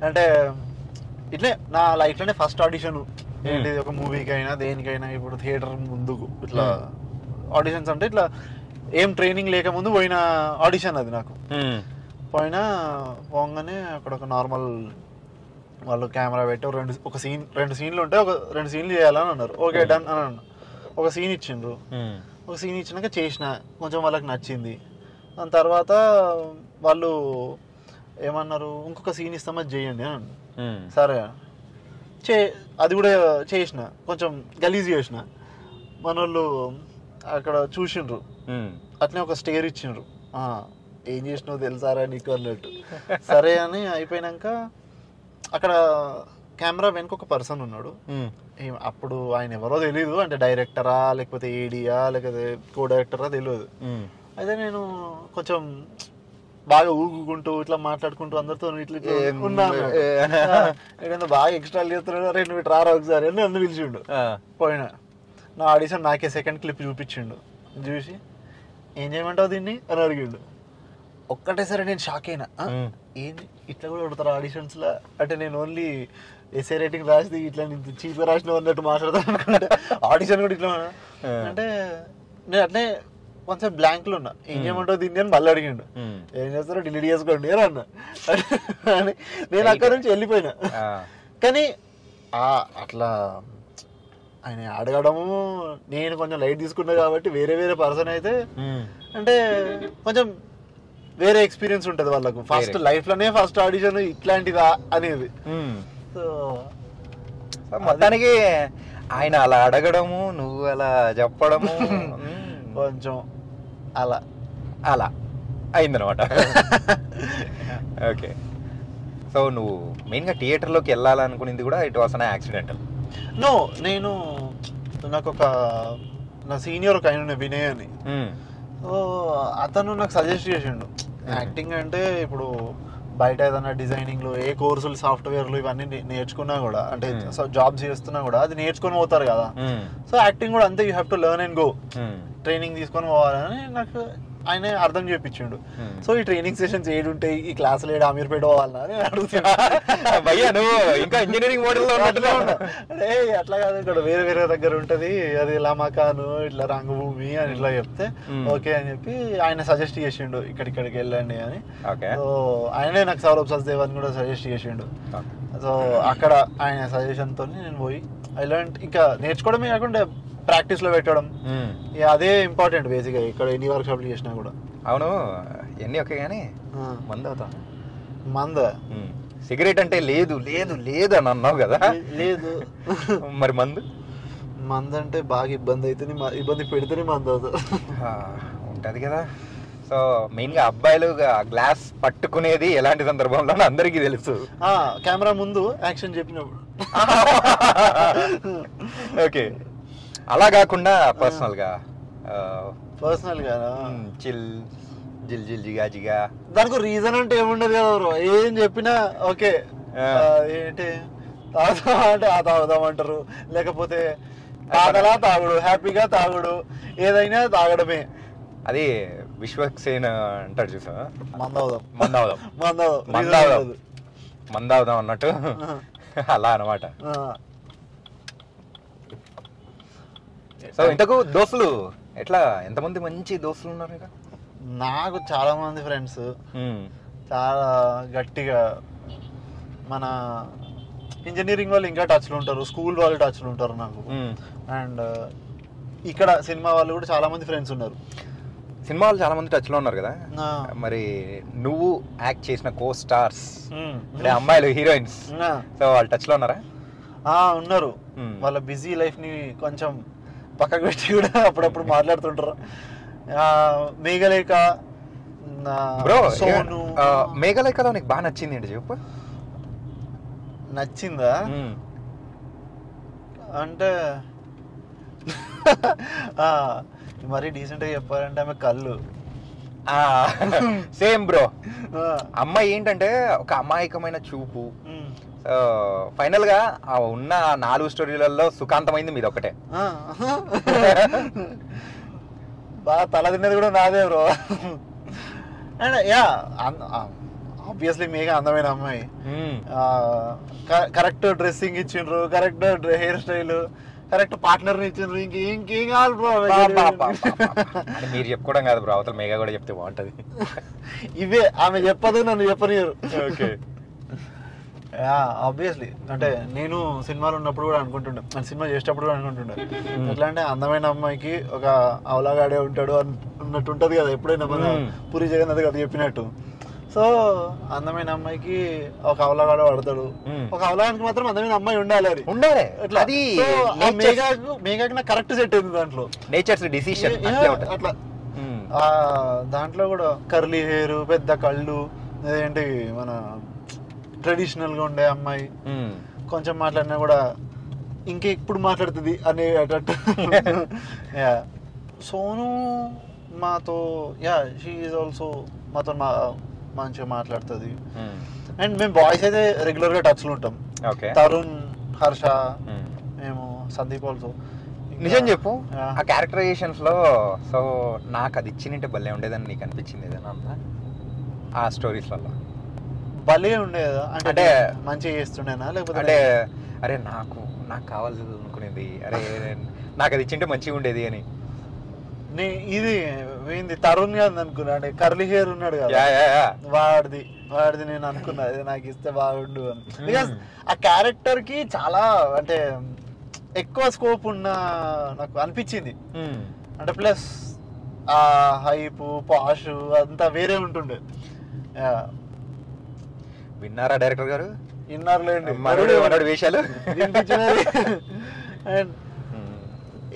అంటే ఇట్లే నా లైఫ్ లోనే ఫస్ట్ ఆడిషన్ ఏంటి, ఒక మూవీకి అయినా దేనికైనా. ఇప్పుడు థియేటర్ ముందుకు ఇట్లా ఆడిషన్స్ అంటే ఇట్లా ఏం ట్రైనింగ్ లేకముందు పోయిన ఆడిషన్ అది నాకు. పోగానే అక్కడ ఒక నార్మల్ వాళ్ళు కెమెరా పెట్టి రెండు సీన్లు ఉంటే రెండు సీన్లు చేయాలని అన్నారు. ఓకే డన్ అని అన్న. ఒక సీన్ ఇచ్చిండ్రు. ఒక సీన్ ఇచ్చినాక చేసిన, కొంచెం వాళ్ళకి నచ్చింది. దాని తర్వాత వాళ్ళు ఏమన్నారు, ఇంకొక సీన్ ఇస్తాం అది చేయండి అని అన్నారు. సరే అది కూడా చేసిన, కొంచెం గలీజ్ చేసిన. మన వాళ్ళు అక్కడ చూసిండ్రు, అట్లనే ఒక స్టేర్ ఇచ్చిండ్రు. ఏం చేసినావు తెలుసారా నీకు అన్నట్టు. సరే అని అయిపోయినాక అక్కడ కెమెరా వెనుక ఒక పర్సన్ ఉన్నాడు. అప్పుడు ఆయన ఎవరో తెలియదు, అంటే డైరెక్టరా లేకపోతే ఏడియా లేకపోతే కో డైరెక్టరా తెలియదు. అయితే నేను కొంచెం బాగా ఊగుకుంటూ ఇట్లా మాట్లాడుకుంటూ అందరితో ఇట్లా ఉన్నాను. ఏదైనా బాగా ఎక్స్ట్రా చేస్తున్నాడు, అరే నువ్వు ఇట్లా రారా ఒకసారి అని నన్ను పిలిచిండు. పోయినా నా ఆడిషన్ నాకే సెకండ్ క్లిప్ చూపించిండు. చూసి ఏం చేయమంటావు దీన్ని అని అడిగిండు. ఒక్కటేసారి నేను షాక్ అయినా. ఏంది ఇట్లా కూడా కొడతారు ఆడిషన్స్ లా? అంటే నేను ఓన్లీ ఎస్ఏ రైటింగ్ రాసి ఇట్లా నేను చీప్గా రాసిన అన్నట్టు మాట్లాడతాను అనుకుంటే ఆడిషన్ కూడా ఇట్లా అంటే నేను అట్లే కొంచెం బ్లాంక్ లో ఉన్నా. ఏం చేయమంటావు దీన్ని అని మళ్ళీ అడిగిండు. ఏం చేస్తారో డిలీట్ చేసుకోండి అని అన్నా. నేను అక్కడి నుంచి వెళ్ళిపోయినా. కానీ అట్లా ఆయన అడగడము నేను కొంచెం లైట్ తీసుకున్నా కాబట్టి వేరే పర్సన్ అయితే అంటే కొంచెం వేరే ఎక్స్పీరియన్స్ ఉంటుంది వాళ్ళకు. ఫస్ట్ లైఫ్ లోనే ఫస్ట్ ఆడిషన్ ఇట్లాంటిదా అనేది. సో మొత్తానికి ఆయన అలా అడగడము, నువ్వు అలా చెప్పడము కొంచెం అలా అయిందనమాట. ఓకే, సో నువ్వు మెయిన్గా థియేటర్లోకి వెళ్ళాలనుకునేది కూడా it was an accidental? No, నేను నాకు నా సీనియర్ ఒక ఆయన వినయ్ అని, అతను నాకు సజెస్ట్ చేసిండు. యాక్టింగ్ అంటే ఇప్పుడు బయట ఏదైనా డిజైనింగ్లు ఏ కోర్సులు సాఫ్ట్వేర్లు ఇవన్నీ నేర్చుకున్నా కూడా, అంటే జాబ్స్ చేస్తున్నా కూడా అది నేర్చుకొని పోతారు కదా. సో యాక్టింగ్ కూడా అంతే, you have to learn and go. Training తీసుకొని పోవాలని నాకు ఆయన అర్థం చేయించిండు. సో ఈ ట్రైనింగ్ సెషన్స్ ఏడు ఉంటాయి, ఈ క్లాసులు ఏడు అమీర్పేట పోవాలన్నా నేను అడుగుతున్నా. ఇంకా ఇంజనీరింగ్ మోడల్ అంటే అట్లా కాదు, ఇక్కడ వేరే దగ్గర ఉంటది, అది లమాకాను ఇట్లా రంగభూమి అని ఇట్లా చెప్తే ఓకే అని చెప్పి ఆయన సజెస్ట్ చేసిండు ఇక్కడికి వెళ్ళండి అని. సో ఆయనే నాకు సౌరభ్ సచ్దేవ్ అని కూడా సజెస్ట్ చేసిండు. సో అక్కడ ఆయన సజెషన్ తో నేను పోయి ఐ లెర్న్. ఇంకా నేర్చుకోవడమే కాకుండా ప్రాక్టీస్ లో పెట్టడం, అదే ఇంపార్టెంట్ బేసిక్ గా ఇక్కడ ఎన్ని వర్క్ షాప్లు చేసినా కూడా. అవును, ఎన్ని ఓకే కానీ మంద సిగరెట్ అంటే లేదు లేదు లేదు అని అన్నావు కదా. లేదు మరి మందు అంటే బాగా ఇబ్బంది పెడితేనే మందు ఉంటది కదా. సో మెయిన్ గా అబ్బాయిలు గ్లాస్ పట్టుకునేది ఎలాంటి సందర్భంలో అందరికీ తెలుసు, కెమెరా ముందు యాక్షన్ చెప్పినప్పుడు. ఓకే, అలా కాకుండా పర్సనల్ గా చిల్ జిల్ జిల్ జిగా జిగా దానికి రీజన్ అంటే ఏముండదు కదా బ్రో. ఏం చెప్పినా ఓకే, ఏంటి తాగుదాం అంటే తాగుదామంటారు, లేకపోతే తాగలా తాగుడు, హ్యాపీగా తాగుడు, ఏదైనా తాగడమే. అది విశ్వక్సేన్ అంటాడు చూసా, మందావుదాం అన్నట్టు అలా అనమాట. సో ఇంతకు దోస్తులు ఎట్లా, ఎంతమంది మంచి దోస్తులు ఉన్నారు ఇక? నాకు చాలా మంది ఫ్రెండ్స్, చాలా గట్టిగా. మన ఇంజనీరింగ్ వాళ్ళు ఇంకా టచ్లు ఉంటారు, స్కూల్ వాళ్ళు టచ్లు ఉంటారు నాకు. అండ్ ఇక్కడ సినిమా వాళ్ళు కూడా చాలా మంది ఫ్రెండ్స్ ఉన్నారు. సినిమా వాళ్ళు చాలా మంది టచ్లో ఉన్నారు కదా. మరి నువ్వు యాక్ట్ చేసిన కో స్టార్స్ అంటే అమ్మాయిలు హీరోయిన్స్, సో వాళ్ళు టచ్లో ఉన్నారా? ఉన్నారు. వాళ్ళ బిజీ లైఫ్ ని కొంచెం పక్కకు పెట్టి కూడా అప్పుడప్పుడు మాట్లాడుతుంటారు. మేఘలేఖ, సోను. మేఘలేఖలో నీకు బాగా నచ్చింది ఏంటి చెప్పు? నచ్చిందా అంటే మరీ డీసెంట్ గా చెప్పాలంటే ఆమె కళ్ళు సేమ్ బ్రో. అమ్మాయి ఏంటంటే ఒక అమాయకమైన చూపు. ఫైనల్ గా ఉన్న 4 స్టోరీలలో సుఖాంతమైంది మీద ఒకటే. బాగా తల తిన్నది కూడా నాదే బ్రో. అండ్ యా ఆబ్వియస్లీ మేఘ అందమైన అమ్మాయి. కరెక్ట్ డ్రెస్సింగ్ ఇచ్చిండ్రు, correct hair style, correct partner ఇచ్చిండ్రు. ఇంకేం కావాలి బ్రో? మీరు చెప్పుకోవడం కాదు బ్రో, అవతల మేఘ కూడా చెప్తే బాగుంటది. ఇవే ఆమె చెప్పదు, నన్ను చెప్పనియరు. ఓకే ఆబ్వియస్లీ అంటే నేను సినిమాలు ఉన్నప్పుడు కూడా అనుకుంటుండే, సినిమా చేసేటప్పుడు కూడా అనుకుంటుండే ఎట్లా అంటే అందమైన అమ్మాయికి ఒక అవలాగాడే ఉంటాడు అన్నట్టు ఉంటది కదా ఎప్పుడైనా మన పూరి జగన్నాథ్ గారు చెప్పినట్టు. సో అందమైన అమ్మాయికి ఒక అవలాగాడు పడతాడు, ఒక అవలాగానికి మాత్రం అందమైన అమ్మాయి ఉండాలి. అది ఉండాలి. మేఘాకి నాకు కరెక్ట్ సెట్ అయింది దాంట్లో. నేచర్స్ డిసిషన్ అట్లా దాంట్లో కూడా కర్లీ హెయిర్, పెద్ద కళ్ళు, అదేంటి మన ట్రెడిషనల్ గా ఉండే అమ్మాయి, కొంచెం మాట్లాడినా కూడా ఇంకెప్పుడు మాట్లాడుతుంది అనేటట్టు. సోను మాతో షీ ఈజ్ ఆల్సో మాతో మంచిగా మాట్లాడుతుంది. అండ్ మేము బాయ్స్ అయితే రెగ్యులర్ గా టచ్ లో ఉంటాం. తరుణ్, హర్ష, మేము సందీప్ ఆల్సో. నిజం చెప్పు, ఆ క్యారెక్టరైజేషన్స్ లో సో నాకు అది ఇచ్చినంటే భలే ఉండేదని నీకు అనిపించింది ఏదైనా అంతా ఆ స్టోరీస్ వల్ల? భలే ఉండేదా అంటే మంచిగా చేస్తుండేనా లేకపోతే అంటే అరే నాకు కావాలి అనుకునేది, అరే నాకు అది ఇచ్చింటే మంచిగా ఉండేది అని? ఇది ఏంది తరుణ్ గారు అనుకున్నా, అంటే కర్లీ హెయిర్ ఉన్నాడు కదా వాడిది నేను అనుకున్నా నాకు ఇస్తే బాగుండు అని. బికాస్ ఆ క్యారెక్టర్ కి చాలా అంటే ఎక్కువ స్కోప్ ఉన్న నాకు అనిపించింది. అంటే ప్లస్ ఆ హైప్ పాష్ అంతా వేరే ఉంటుండే. విన్నారా డైరెక్టర్ గారు? విన్నారులేండి వేషాలు. అండ్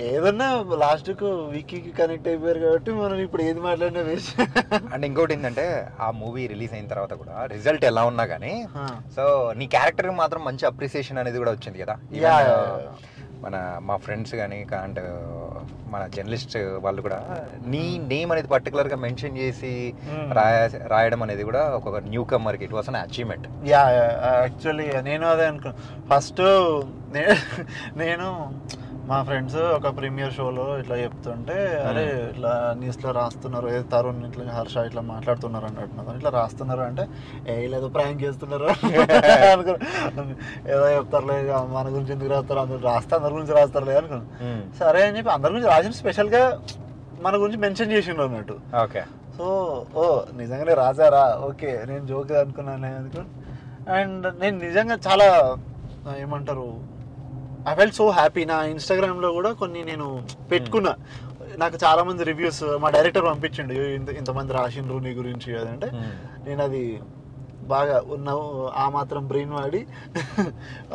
ఏదన్నా లాస్ట్ కు వికీకి కనెక్ట్ అయిపోయారు కాబట్టి మనం ఇప్పుడు ఏది మాట్లాడినా వేస్ట్. అండ్ ఇంకోటి ఏంటంటే ఆ మూవీ రిలీజ్ అయిన తర్వాత కూడా రిజల్ట్ ఎలా ఉన్నా కానీ సో నీ క్యారెక్టర్ మాత్రం మంచి అప్రిసియేషన్ అనేది కూడా వచ్చింది కదా. మా ఫ్రెండ్స్ కానీ అండ్ మన జర్నలిస్ట్ వాళ్ళు కూడా నీ నేమ్ అనేది పర్టికులర్ గా మెన్షన్ చేసి రాయడం అనేది కూడా ఒక న్యూ కమర్ కి it was an achievement. Actually నేను అదే అనుకున్నా ఫస్ట్. నేను మా ఫ్రెండ్స్ ఒక ప్రీమియర్ షోలో ఇట్లా చెప్తుంటే అరే ఇట్లా న్యూస్లో రాస్తున్నారు, ఏదో తరుణ్ ఇట్లా హర్ష ఇట్లా మాట్లాడుతున్నారు అన్నట్టు, ఇట్లా రాస్తున్నారు అంటే ఏదో ప్రాంక్ చేస్తున్నారు అనుకున్నా. ఏదో చెప్తారులే మన గురించి ఎందుకు రాస్తారు, అందరి గురించి రాస్తారులే అనుకున్నాను. సరే అని చెప్పి అందరి గురించి రాసిన స్పెషల్గా మన గురించి మెన్షన్ చేసిండ్రు అన్నట్టు. సో నిజంగానే రాశారా, ఓకే నేను జోక్ అనుకున్నాను అనుకున్నాను. అండ్ నేను నిజంగా చాలా ఏమంటారు ఐ ఫెల్ట్ సో హ్యాపీ. నా ఇన్స్టాగ్రామ్లో కూడా కొన్ని నేను పెట్టుకున్నా, నాకు చాలా మంది రివ్యూస్ మా డైరెక్టర్ పంపించిండు ఇంతమంది రాసిండ్రు నీ గురించి అదంటే నేను అది బాగా ఉన్న ఆ మాత్రం బ్రెయిన్ వాడి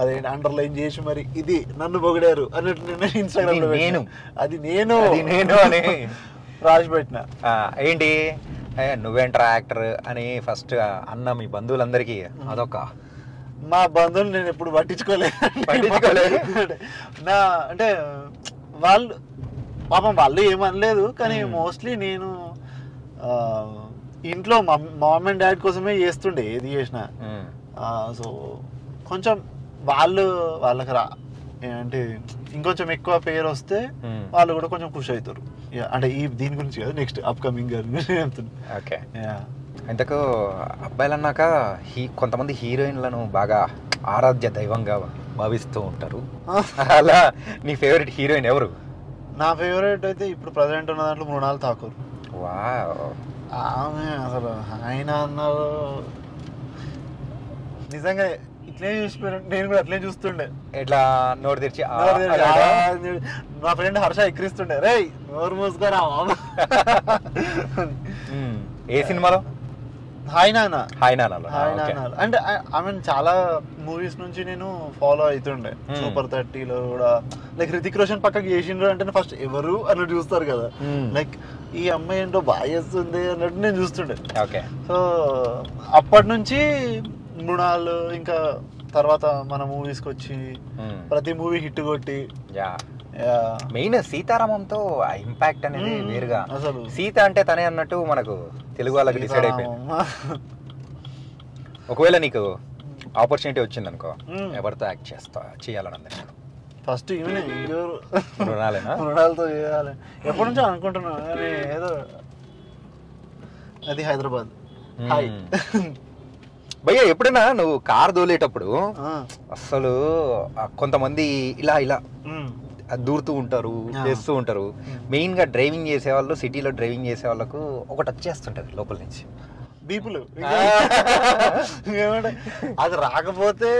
అదే అండర్లైన్ చేసి మరి ఇది నన్ను పొగిడారు అన్నట్టు నేను ఇన్స్టాగ్రామ్లో అది నేను అని రాసి పెట్టిన. ఏంటి నువ్వేంట్రా యాక్టర్ అని ఫస్ట్ అన్న మీ బంధువులందరికీ అదొక మా బంధువులు నేను ఎప్పుడు పట్టించుకోలేదు. నా అంటే వాళ్ళు పాపం వాళ్ళు ఏమనలేదు, కానీ మోస్ట్లీ నేను ఇంట్లో మామ్ అండ్ డాడ్ కోసమే చేస్తుండే ఏది చేసినా. సో కొంచెం వాళ్ళకి అంటే ఇంకొంచెం ఎక్కువ పేరు వస్తే వాళ్ళు కూడా కొంచెం ఖుషి అవుతారు. అంటే దీని గురించి కదా నెక్స్ట్ అప్కమింగ్ ఓకే. ఇంతకు అబ్బాయిలు అన్నాక కొంతమంది హీరోయిన్లను బాగా ఆరాధ్య దైవంగా భావిస్తూ ఉంటారు. అలా నీ ఫేవరెట్ హీరోయిన్ ఎవరు? నా ఫేవరెట్ అయితే ఇప్పుడు ప్రజెంట్ ఉన్న దాంట్లో మృణాల్ ఠాకూర్. ఆమె అసలు ఆయన అన్నారు నిజంగా ఇట్లే చూసిపోయిన, నేను కూడా అట్లే చూస్తుండే. ఇట్లా నోరు తెరిచి మా ఫ్రెండ్ హర్ష ఎక్కిరిస్తుండే, రే నోరు మూసుకోరా. ఏ సినిమాలో? హాయ్ నానా అంటే ఐ మీన్ చాలా మూవీస్ నుంచి నేను ఫాలో అవుతుండే. సూపర్ 30లో కూడా లైక్ హృతిక్ రోషన్ పక్కకి చేసిండ్రు అంటే ఫస్ట్ ఎవరు అన్నట్టు చూస్తారు కదా, లైక్ ఈ అమ్మాయి ఏంటో బాగా చేస్తుంది అన్నట్టు నేను చూస్తుండే. సో అప్పటి నుంచి మృణాలు, ఇంకా తర్వాత మన మూవీస్కి వచ్చి ప్రతి మూవీ హిట్ కొట్టి, మెయిన్ సీతారామంతో ఆ ఇంపాక్ట్ అనేది వేరుగా. అసలు సీత అంటే తనే అన్నట్టు మనకు తెలుగు వాళ్ళకి డిసైడ్ అయిపోయింది. ఒకవేళ నీకు ఆపర్చునిటీ వచ్చింది అనుకో, ఎవరితో యాక్ట్ చేయాలని అందరూ ఫస్ట్ ఈవెనే మృణాలతో చేయాలి ఎప్పటి నుంచో అనుకుంటున్నాను, కానీ ఏదో అది హైదరాబాద్. భయ్యా ఎప్పుడైనా నువ్వు కార్ దోలేటప్పుడు అసలు కొంతమంది ఇలా ఇలా దూరుతూ ఉంటారు, చేస్తూ ఉంటారు. మెయిన్ గా డ్రైవింగ్ చేసే వాళ్ళు, సిటీలో డ్రైవింగ్ చేసే వాళ్ళకు ఒకటి వచ్చేస్తుంటది లోపల నుంచి, బీపులు. ఏమంటే అది రాకపోతే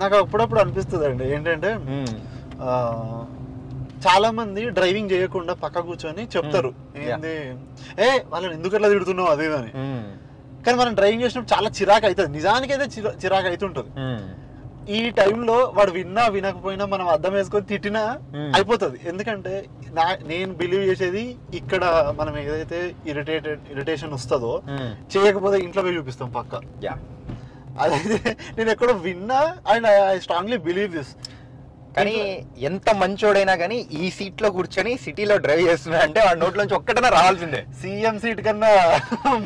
నాకు అప్పుడప్పుడు అనిపిస్తుంది అండి ఏంటంటే, చాలా మంది డ్రైవింగ్ చేయకుండా పక్క కూర్చొని చెప్తారు ఏంది వాళ్ళని ఎందుకు అట్లా తిడుతున్నావు అదే అని. కానీ మనం డ్రైవింగ్ చేసినప్పుడు చాలా చిరాకు అవుతుంది, నిజానికి అయితే చిరాకు అవుతుంటది. ఈ టైంలో వాడు విన్నా వినకపోయినా మనం అర్థం వేసుకొని తిట్టినా అయిపోతుంది. ఎందుకంటే నేను బిలీవ్ చేసేది ఇక్కడ మనం ఏదైతే ఇరిటేషన్ వస్తుందో చేయకపోతే ఇంట్లో పోయి చూపిస్తాం పక్క. అదైతే నేను ఎక్కడో విన్నా and I strongly believe this. కానీ ఎంత మంచోడైనా కానీ ఈ సీట్ లో కూర్చొని సిటీలో డ్రైవ్ చేస్తున్నా అంటే వాడి నోట్లోంచి ఒక్కటనే రావాల్సిందే. సీఎం సీట్ కన్నా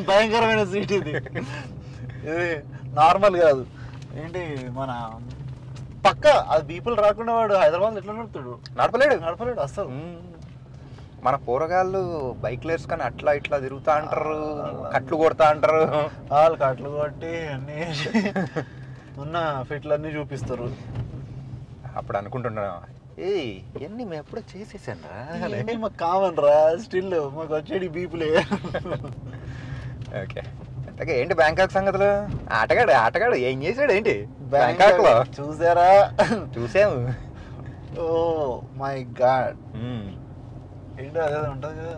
భయంకరమైన సీట్ ఇది, ఇది నార్మల్ కాదు. ఏంటి మన పక్క అది పీపుల్ రాకుండా వాడు హైదరాబాద్ ఎట్లా నడపలేడు అసలు. మన పోరగాళ్ళు బైక్లు వేసుకొని అట్లా ఇట్లా తిరుగుతా అంటారు, కట్లు కొడతా అంటారు. వాళ్ళు కట్లు కొట్టి అన్ని ఉన్న ఫిట్లన్నీ చూపిస్తారు. అప్పుడు అనుకుంటున్నా ఇవన్నీ మేము ఎప్పుడో చేసేసాను మాకు కామన్ రా, స్టిల్ మాకు వచ్చేది బీపులే. ఓకే, ఏంటి బ్యాంకాక్ సంగతులు? ఆటగాడు ఏం చేసాడు ఏంటి బ్యాంకాక్ లో? చూసారా? చూసాము. ఓ మై గాడ్, ఏంటో అదే ఉంటది కదా.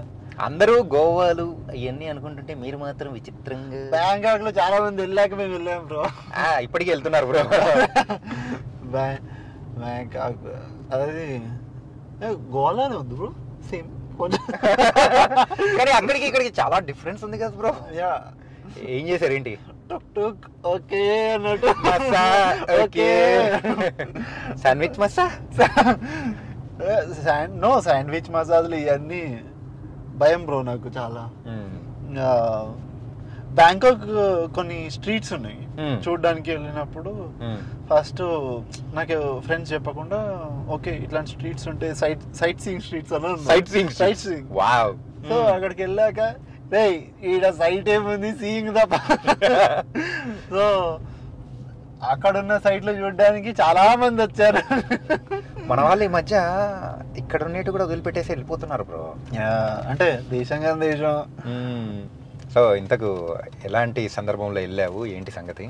అందరూ గోవాలు ఇవన్నీ అనుకుంటుంటే మీరు మాత్రం విచిత్రంగా బ్యాంకాక్ లో చాలా మంది వెళ్ళాక మేము వెళ్ళాం బ్రో. ఇప్పటికీ వెళ్తున్నారు బ్రో. బ్యాంకాక్ అది గోవాలోనే ఉంది బ్రో, సేమ్. కానీ అక్కడికి ఇక్కడికి చాలా డిఫరెన్స్ ఉంది కదా బ్రో. ఏం చేశారు ఏంటి? టుక్ టుక్ ఓకే అన్నట్టు, ఓకే శాండ్విచ్ మసా, నో శాండ్విచ్ మసాజులు ఇవన్నీ భయం బ్రో నాకు చాలా. బ్యాంకాక్ కొన్ని స్ట్రీట్స్ ఉన్నాయి చూడడానికి వెళ్ళినప్పుడు. ఫస్ట్ నాకు ఫ్రెండ్స్ చెప్పకుండా ఓకే ఇట్లాంటి స్ట్రీట్స్ ఉంటే సైట్ సీయింగ్ స్ట్రీట్స్ అని. సో అక్కడికి వెళ్ళాక ఈడ సైట్ ఏముంది, సీయింగ్ తప్ప. సో అక్కడున్న సైట్ లో చూడడానికి చాలా మంది వచ్చారు. మన వాళ్ళు ఈ మధ్య ఇక్కడ ఉన్నట్టు కూడా వదిలిపెట్టేసి వెళ్ళిపోతున్నారు బ్రో. అంటే దేశం కదా దేశం. సో ఇంతకు ఎలాంటి సందర్భంలో వెళ్ళావు, ఏంటి సంగతి?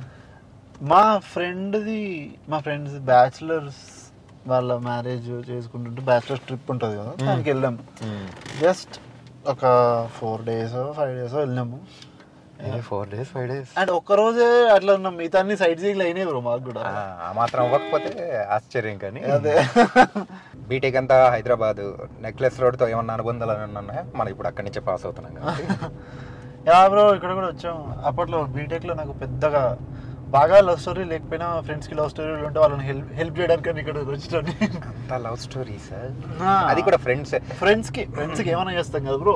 మా ఫ్రెండ్స్ బ్యాచులర్స్ వాళ్ళ మ్యారేజ్ చేసుకుంటుంటే బ్యాచులర్స్ ట్రిప్ ఉంటుంది కదా, దానికి వెళ్ళాము. జస్ట్ ఒక 4 days 5 days వెళ్ళినాము. 4 days 5 days అండ్ ఒక్కరోజే అట్లా ఉన్నాం, మిగతా అన్ని సైట్ సీయింగ్లు అయినాయి బ్రో మాకు కూడా. ఆ మాత్రం అవ్వకపోతే ఆశ్చర్యం. కానీ అదే బీటెక్ అంతా హైదరాబాద్ నెక్లెస్ రోడ్తో ఏమన్నా అనుబంధాలు ఉన్నాయా? మనం ఇప్పుడు అక్కడి నుంచే పాస్ అవుతున్నాం కదా. బ్రో ఇక్కడ కూడా వచ్చాం. అప్పట్లో బీటెక్ లో నాకు పెద్దగా బాగా లవ్ స్టోరీ లేకపోయినా ఫ్రెండ్స్ కి లవ్ స్టోరీలు ఉంటే వాళ్ళని హెల్ప్ చేయడానికి ఇక్కడ వచ్చాను. లవ్ స్టోరీస్ అది కూడా ఫ్రెండ్స్ కి ఏమైనా చేస్తాం కదా బ్రో.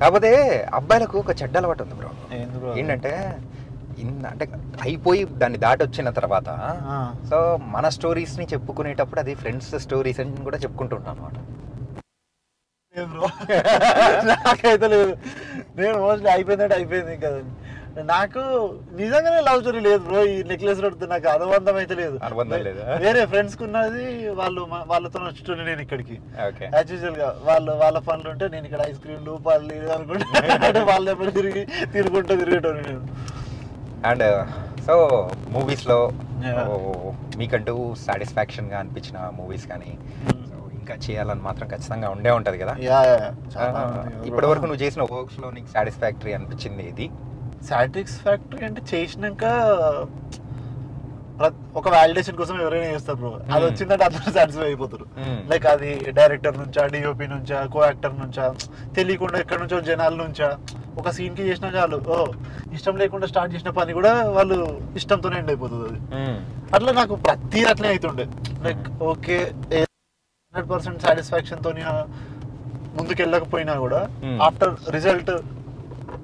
కాకపోతే అబ్బాయిలకు ఒక చెడ్డ అలవాటు ఉంది బ్రో. ఏంటంటే అంటే అయిపోయి దాన్ని దాటి వచ్చిన తర్వాత సో మన స్టోరీస్ ని చెప్పుకునేటప్పుడు అది ఫ్రెండ్స్ స్టోరీస్ అని కూడా చెప్పుకుంటుంటాను అనమాట. నాకైతే లేదు, నేను మోస్ట్లీ అయిపోయింది కదా. నాకు నిజంగానే లవ్ స్టోరీ లేదు బ్రో. ఈ నెక్లెస్ రోడ్తో నాకు అనుబంధం అయితే లేదు. వేరే ఫ్రెండ్స్ కున్నది, వాళ్ళతో వచ్చి నేను ఇక్కడికి యాజ్ యూజువల్ గా వాళ్ళ పనులు ఉంటే నేను ఇక్కడ ఐస్ క్రీమ్లు పళ్ళు అనుకుంటే వాళ్ళ దగ్గర తిరుగుతుంటోని నేను. అండ్ సో మూవీస్ లో మీకంటూ సాటిస్ఫాక్షన్ గా అనిపించిన మూవీస్ కానీ ఇంకా చేయాలని మాత్రం ఖచ్చితంగా ఉండే ఉంటది కదా. ఇప్పటి వరకు నువ్వు చేసిన వర్క్స్ లో నీకు సాటిస్ఫాక్టరీ అనిపించింది ఇది? సాటిస్ఫాక్టరీ అంటే చేసినాక ఒక వ్యాలిడేషన్ కోసం ఎవరైనా చేస్తారు బ్రో. అది వచ్చిందంటే అందరూ సాటిస్ఫై అయిపోతారు. లైక్ అది డైరెక్టర్ నుంచా, డిఓపి నుంచా, కో యాక్టర్ నుంచా, తెలియకుండా ఎక్కడి నుంచో జనాల నుంచా, ఒక సీన్ కి చేసినా చాలు ఇష్టం లేకుండా స్టార్ట్ చేసిన పని కూడా వాళ్ళు ఇష్టంతోనే ఎండ్ అయిపోతుంది అది. అట్లా నాకు ప్రతి అట్లే అవుతుండే. లైక్ ఓకే 100% సాటిస్ఫాక్షన్ తోని ముందుకు వెళ్ళకపోయినా కూడా ఆఫ్టర్ రిజల్ట్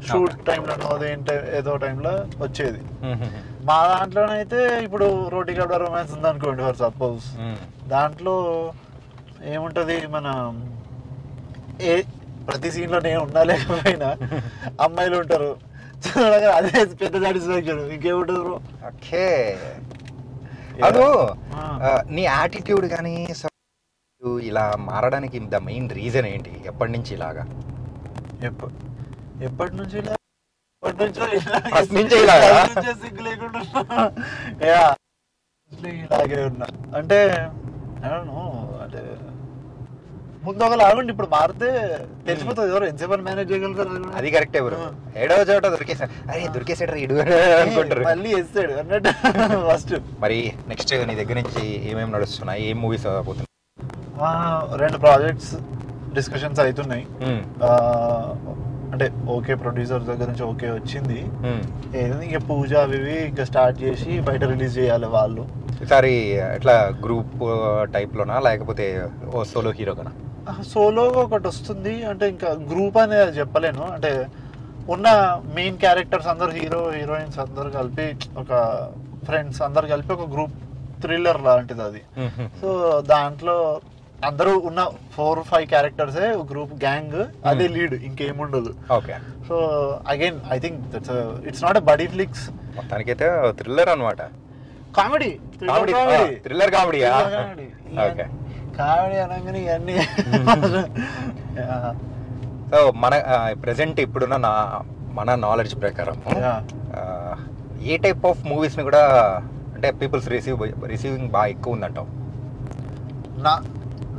షూట్ టైంలో అదేంటే ఏదో టైంలో వచ్చేది. మా దాంట్లోనైతే ఇప్పుడు రోటీ కబ్డా రొమాన్స్ ఉంది అనుకోండి ఫర్ సపోజ్, దాంట్లో ఏముంటది, మన ప్రతి సీన్ లో నేను ఉన్నా లేకపోయినా అమ్మాయిలు ఉంటారు, అదే పెద్ద సాటిస్ఫాక్షన్. ఇంకేముంటది బ్రో? ఓకే, అదో నీ యాటిట్యూడ్ కానీ ఇలా మారడానికి ద మెయిన్ రీజన్ ఏంటి? ఎప్పటి నుంచి ఇలాగా? ఎప్పటి నుంచి సిగ్గు లేకుండా ఇలాగే ఉన్నా అంటే అంటే ముందు ఒక లాగుండి ఇప్పుడు మారితే తెలిసిపోతుంది ఎవరు ఎంతసేపు మేనేజ్ చేయగలుగుతారు. అది కరెక్టే బ్రో. ఏడవ చోట దొరికేసాడు ఇడు అనుకుంటారు, మళ్ళీ వేస్తాడు అన్నట్టు ఫస్ట్. మరి నెక్స్ట్ నీ దగ్గర నుంచి ఏమేమి నడుస్తున్నాయి, ఏం మూవీస్ పోతున్నాయి? 2 ప్రాజెక్ట్స్ డిస్కషన్స్ అవుతున్నాయి. అంటే ఓకే ప్రొడ్యూసర్ దగ్గర నుంచి ఓకే వచ్చింది, ఇంకా పూజ అవి ఇంకా స్టార్ట్ చేసి బయట రిలీజ్ చేయాలి వాళ్ళు. ఈసారి ఎట్లా గ్రూప్ టైప్ లోనా లేకపోతే సోలో హీరోగానా? సోలోగా ఒకటి వస్తుంది, అంటే ఇంకా గ్రూప్ అనేది చెప్పలేను. అంటే ఉన్న మెయిన్ క్యారెక్టర్స్ అందరు హీరో హీరోయిన్స్ అందరు కలిపి ఒక ఫ్రెండ్స్ అందరు కలిపి ఒక గ్రూప్ థ్రిల్లర్ లాంటిది అది. సో దాంట్లో అందరూ ఉన్న 4-5 క్యారెక్టర్సే గ్రూప్ గ్యాంగ్, అదే లీడ్, ఇంకేముండదు. Okay. So again I think it's not a buddy flicks, మొత్తానికైతే థ్రిల్లర్ అన్నమాట. కామెడీ థ్రిల్లర్ కామెడీ కామెడీ అనగానే ఇవన్నీ. సో మన ప్రెసెంట్ ఇప్పుడున్న మన నాలెడ్జ్ ప్రకారం ఏ టైప్ ఆఫ్ మూవీస్ ని కూడా అంటే పీపుల్స్ రిసీవింగ్ బాగా ఎక్కువ ఉందంటావు?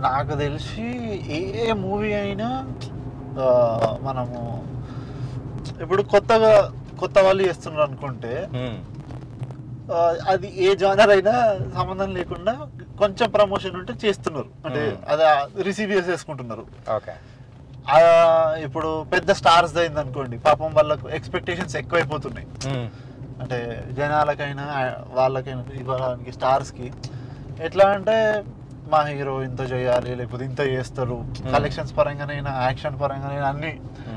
నాకు తెలిసి ఏ మూవీ అయినా మనము ఇప్పుడు కొత్త వాళ్ళు చేస్తున్నారు అనుకుంటే అది ఏ జానర్ అయినా సంబంధం లేకుండా కొంచెం ప్రమోషన్ ఉంటే చేస్తున్నారు, అంటే అది రిసీవ్ చేసేసుకుంటున్నారు. ఇప్పుడు పెద్ద స్టార్స్ అయింది అనుకోండి, పాపం వాళ్ళకు ఎక్స్పెక్టేషన్స్ ఎక్కువైపోతున్నాయి. అంటే జనాలకైనా వాళ్ళకైనా ఇవ్వడానికి స్టార్స్కి ఎట్లా అంటే మా హీరో ఇంత చేయాలి, లేకపోతే ఇంత చేస్తారు, కలెక్షన్స్ పరంగానైనా యాక్షన్ పరంగానైనా అన్ని,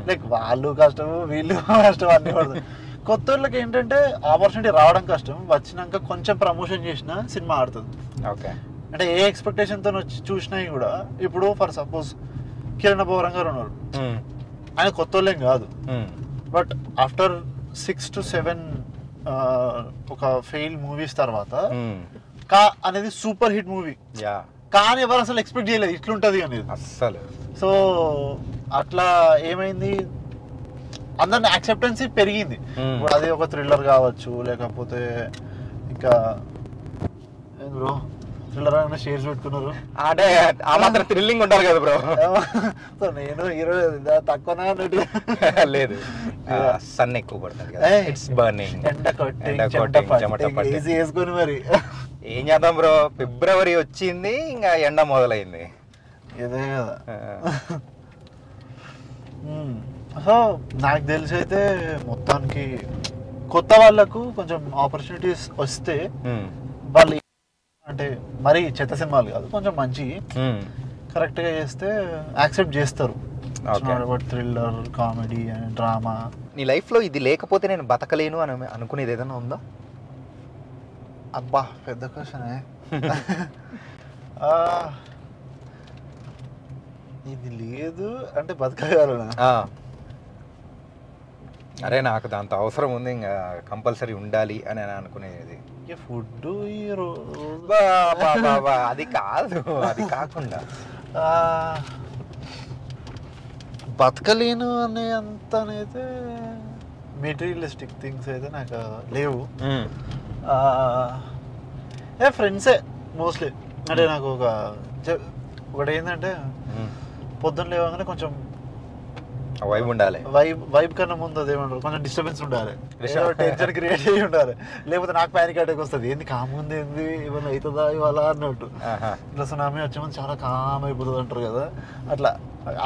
లైక్ వాళ్ళు కష్టం వీళ్ళు కష్టం అన్ని పడుతుంది. కొత్త వాళ్ళకి ఏంటంటే ఆపర్చునిటీ రావడం కష్టం, వచ్చినాక కొంచెం ప్రమోషన్ చేసినా సినిమా ఆడుతుంది. ఓకే. అంటే ఏ ఎక్స్పెక్టేషన్తో వచ్చి చూసినా కూడా, ఇప్పుడు ఫర్ సపోజ్ కిరణ్ అబ్బవరం గారు ఉన్నారు, ఆయన కొత్త వాళ్ళేం కాదు, బట్ ఆఫ్టర్ 6 to 7 ఒక ఫెయిల్ మూవీస్ తర్వాత కా అనేది సూపర్ హిట్ మూవీ, కానీ ఎవరు అసలు ఎక్స్పెక్ట్ చేయలేదు ఇట్లుంటది అనేది అస్సలు. సో అట్లా ఏమైంది, అందరిని యాక్సెప్టెన్సీ పెరిగింది. ఇప్పుడు అది ఒక థ్రిల్లర్ కావచ్చు, లేకపోతే ఇంకా బ్రో థ్రిల్లర్ అయినా షేర్స్ పెట్టుకున్నారు అంటే ఆ మాత్రం థ్రిల్లింగ్ ఉంటారు కదా బ్రో. సో నేను హీరో తక్కువనా అన్నట్టు లేదు, సన్ ఎక్కువ పడుతుంది కదా, ఇట్స్ బర్నింగ్, ఈజీ వేసుకొని మరి ఏం చేద్దాం బ్రో. ఫిబ్రవరి వచ్చింది, ఇంకా ఎండ మొదలైంది, ఇదే కదా. సో నాకు తెలిసి అయితే మొత్తానికి కొత్త వాళ్ళకు కొంచెం ఆపర్చునిటీస్ వస్తే వాళ్ళు అంటే మరీ చెత్త సినిమాలు కాదు, కొంచెం మంచి కరెక్ట్ గా చేస్తే యాక్సెప్ట్ చేస్తారు. Thriller, comedy and drama. నీ లైఫ్ లో ఇది లేకపోతే నేను బతకలేను అని అనుకునేది ఏదైనా ఉందా? అబ్బా పెద్ద క్వశ్చన్. ఇది లేదు అంటే బతకగలనా? అరే నాకు దాంతో అవసరం ఉంది, ఇంకా కంపల్సరీ ఉండాలి అని అనుకునేది. ఫుడ్ అది కాదు, అది కాకుండా బతకలేను అనే అంతనైతే మెటీరియలిస్టిక్ థింగ్స్ అయితే నాకు లేవు. ఫ్రెండ్సే మోస్ట్లీ. అంటే నాకు ఒకటి ఏంటంటే పొద్దున్న లేవగానే కొంచెం వైబ్ ఉండాలి. వైబ్ కన్నా ముందు అదేమంటారు, కొంచెం డిస్టర్బెన్స్ ఉండాలి, టెన్షన్ క్రియేట్ అయ్యి ఉండాలి. లేకపోతే నాకు ప్యానిక్ అటాక్ వస్తుంది, ఏంది కాముంది, ఏంది ఇవన్నీ అవుతుందా ఇవాళ అన్నట్టు. ఇట్లా సునామీ వచ్చే ముందు చాలా కామ్ అయిపోతుంది అంటారు కదా, అట్లా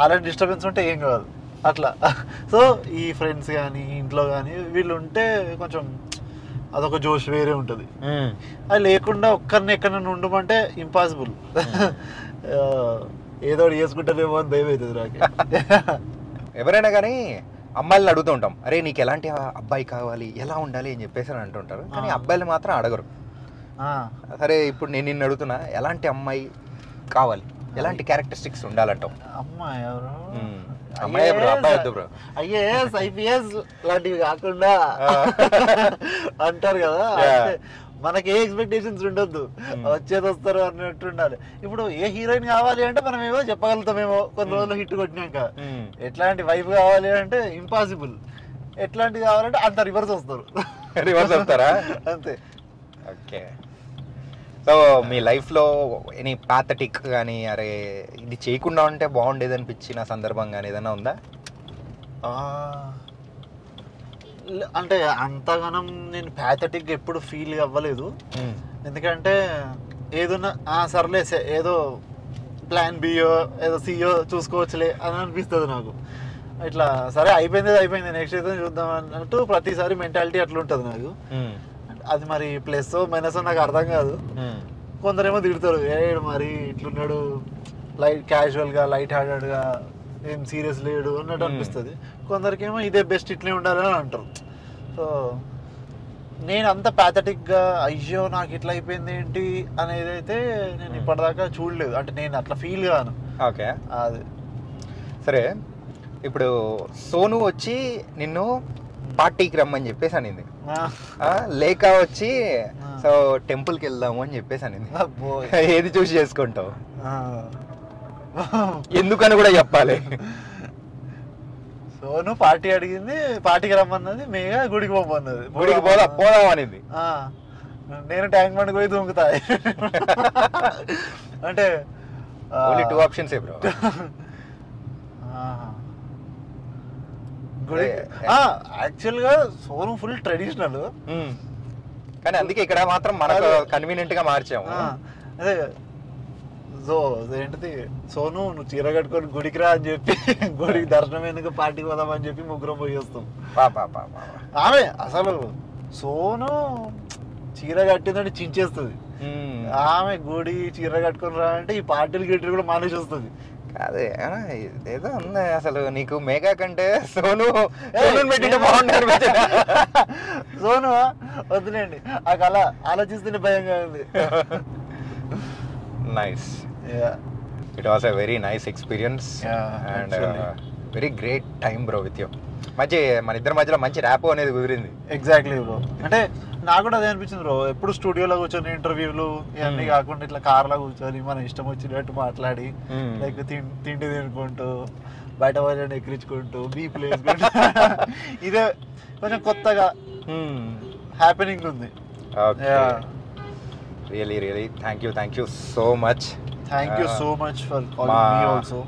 ఆల్రెడీ డిస్టర్బెన్స్ ఉంటే ఏం కాదు అట్లా. సో ఈ ఫ్రెండ్స్ కానీ ఇంట్లో కానీ వీళ్ళు ఉంటే కొంచెం అదొక జోష్ వేరే ఉంటుంది. అది లేకుండా ఒక్కరిని ఎక్కడైనా ఉండమంటే ఇంపాసిబుల్. ఏదో చేసుకుంటారేమో అని భయం అవుతుంది నాకు. ఎవరైనా కానీ అమ్మాయిలను అడుగుతూ ఉంటాం, అరే నీకు ఎలాంటి అబ్బాయి కావాలి, ఎలా ఉండాలి అని చెప్పేసి అని అంటుంటారు. కానీ అబ్బాయిలు మాత్రం అడగరు. సరే ఇప్పుడు నేను నిన్ను అడుగుతున్నా, ఎలాంటి అమ్మాయి కావాలి, ఎలాంటి క్యారెక్టరిస్టిక్స్ ఉండాలంటావు? అమ్మాయి ఎవరు? అమ్మాయి బ్రో, అబ్బాయి వద్దు బ్రో. ఐఏఎస్ ఐపీఎస్ లాంటివి కాకుండా అంటారు కదా, మనకి ఏ ఎక్స్పెక్టేషన్స్ ఉండొద్దు, వచ్చేది వస్తారు అన్నట్టు ఉండాలి. ఇప్పుడు ఏ హీరోయిన్ కావాలి అంటే మనం ఏమో చెప్పగలుగుతామేమో కొన్ని రోజులు హిట్ కొట్టినాక. ఎట్లాంటి వైఫ్ కావాలి అంటే ఇంపాసిబుల్. ఎట్లాంటివి కావాలంటే అంత రివర్స్ వస్తారు. రివర్స్ వస్తారా? అంతే. ఓకే. సో మీ లైఫ్లో ఎనీ పాథటిక్ కానీ, అరే ఇది చేయకుండా ఉంటే బాగుండేది అనిపించిన సందర్భం కానీ ఏదైనా ఉందా? అంటే అంతగానం నేను ప్యాథటిక్ ఎప్పుడు ఫీల్ అవ్వలేదు. ఎందుకంటే ఏదన్నా సర్లే ఏదో ప్లాన్ బియో ఏదో సియో చూసుకోవచ్చులే అని అనిపిస్తుంది నాకు. ఇట్లా సరే అయిపోయింది నెక్స్ట్ అయితే చూద్దాం అన్నట్టు ప్రతిసారి మెంటాలిటీ అట్లా ఉంటుంది నాకు. అది మరి ప్లస్ మైనస్ నాకు అర్థం కాదు. కొందరేమో తిడతారు, ఏడు మరి ఇట్లున్నాడు, లైట్ క్యాజువల్గా లైట్ హార్టెడ్గా ఏం సీరియస్ లేడు అన్నట్టు అనిపిస్తుంది. కొందరికేమో ఇదే బెస్ట్ ఇట్లే ఉండాలని అంటారు. సో నేను అంత ప్యాథటిక్గా అయ్యో నాకు ఇట్లా అయిపోయింది ఏంటి అనేది అయితే నేను ఇప్పటిదాకా చూడలేదు. అంటే నేను అట్లా ఫీల్ కాను. ఓకే, అది సరే. ఇప్పుడు సోను వచ్చి నిన్ను పార్టీకి రమ్మని చెప్పేసి అనింది, లేక వచ్చి సో టెంపుల్కి వెళ్దాము అని చెప్పేసి అనింది. ఏది చూసి చేసుకుంటావు? ఎందుకని కూడా చెప్పాలి. సోను పార్టీ అడిగింది, పార్టీకి రమ్మన్నది, మేఘా గుడికి పోమన్నది. గుడికి పోదాం అనేది. నేను ట్యాంక్ బండ్ పోయి దూకుతా. అంటే ఓన్లీ 2 ఆప్షన్స్ బ్రో. గుడి యాక్చువల్గా సోను ఫుల్ ట్రెడిషనల్, కానీ అందుకే ఇక్కడ మాత్రం మనకు కన్వీనియంట్ గా మార్చాము. అదే సో ఏంటిది, సోను నువ్వు చీర కట్టుకొని గుడికి రా అని చెప్పి గుడికి దర్శనం ఎందుకు పార్టీకి పోదామని చెప్పి ముగ్గురం పోయి వస్తాం. ఆమె అసలు సోను చీర కట్టిందంటే చించేస్తుంది. ఆమె గుడి చీర కట్టుకొని రా అంటే ఈ పార్టీలు గిట్టీలు కూడా మానేసి వస్తుంది. అదే ఏదో ఉంది అసలు నీకు మేఘా కంటే సోను పెట్టింటే బాగుంటుంది. సోను వద్దులేండి, ఆ కళ ఆలోచిస్తేనే భయంగా ఉంది. Nice, it was a very nice experience and very great time bro with you. మంచి మన ఇద్దరి మధ్యలో మంచి ర్యాప్ అనేది కుదిరింది. Exactly bro. అంటే నాకు కూడా అదే అనిపించింది బ్రో. ఎప్పుడు స్టూడియోలో కూర్చొని ఇంటర్వ్యూలు ఇవన్నీ కాకుండా ఇట్లా కార్లో కూర్చొని మనం ఇష్టం వచ్చినట్టు మాట్లాడి లైక్ తిండి తినుకుంటూ బయట వాళ్ళని ఎక్కించుకుంటూ బీపులు వేసుకుంటూ ఇదే కొంచెం కొత్తగా హ్యాపెనింగ్ ఉంది. Really thank you so much. Thank you so much for calling me also.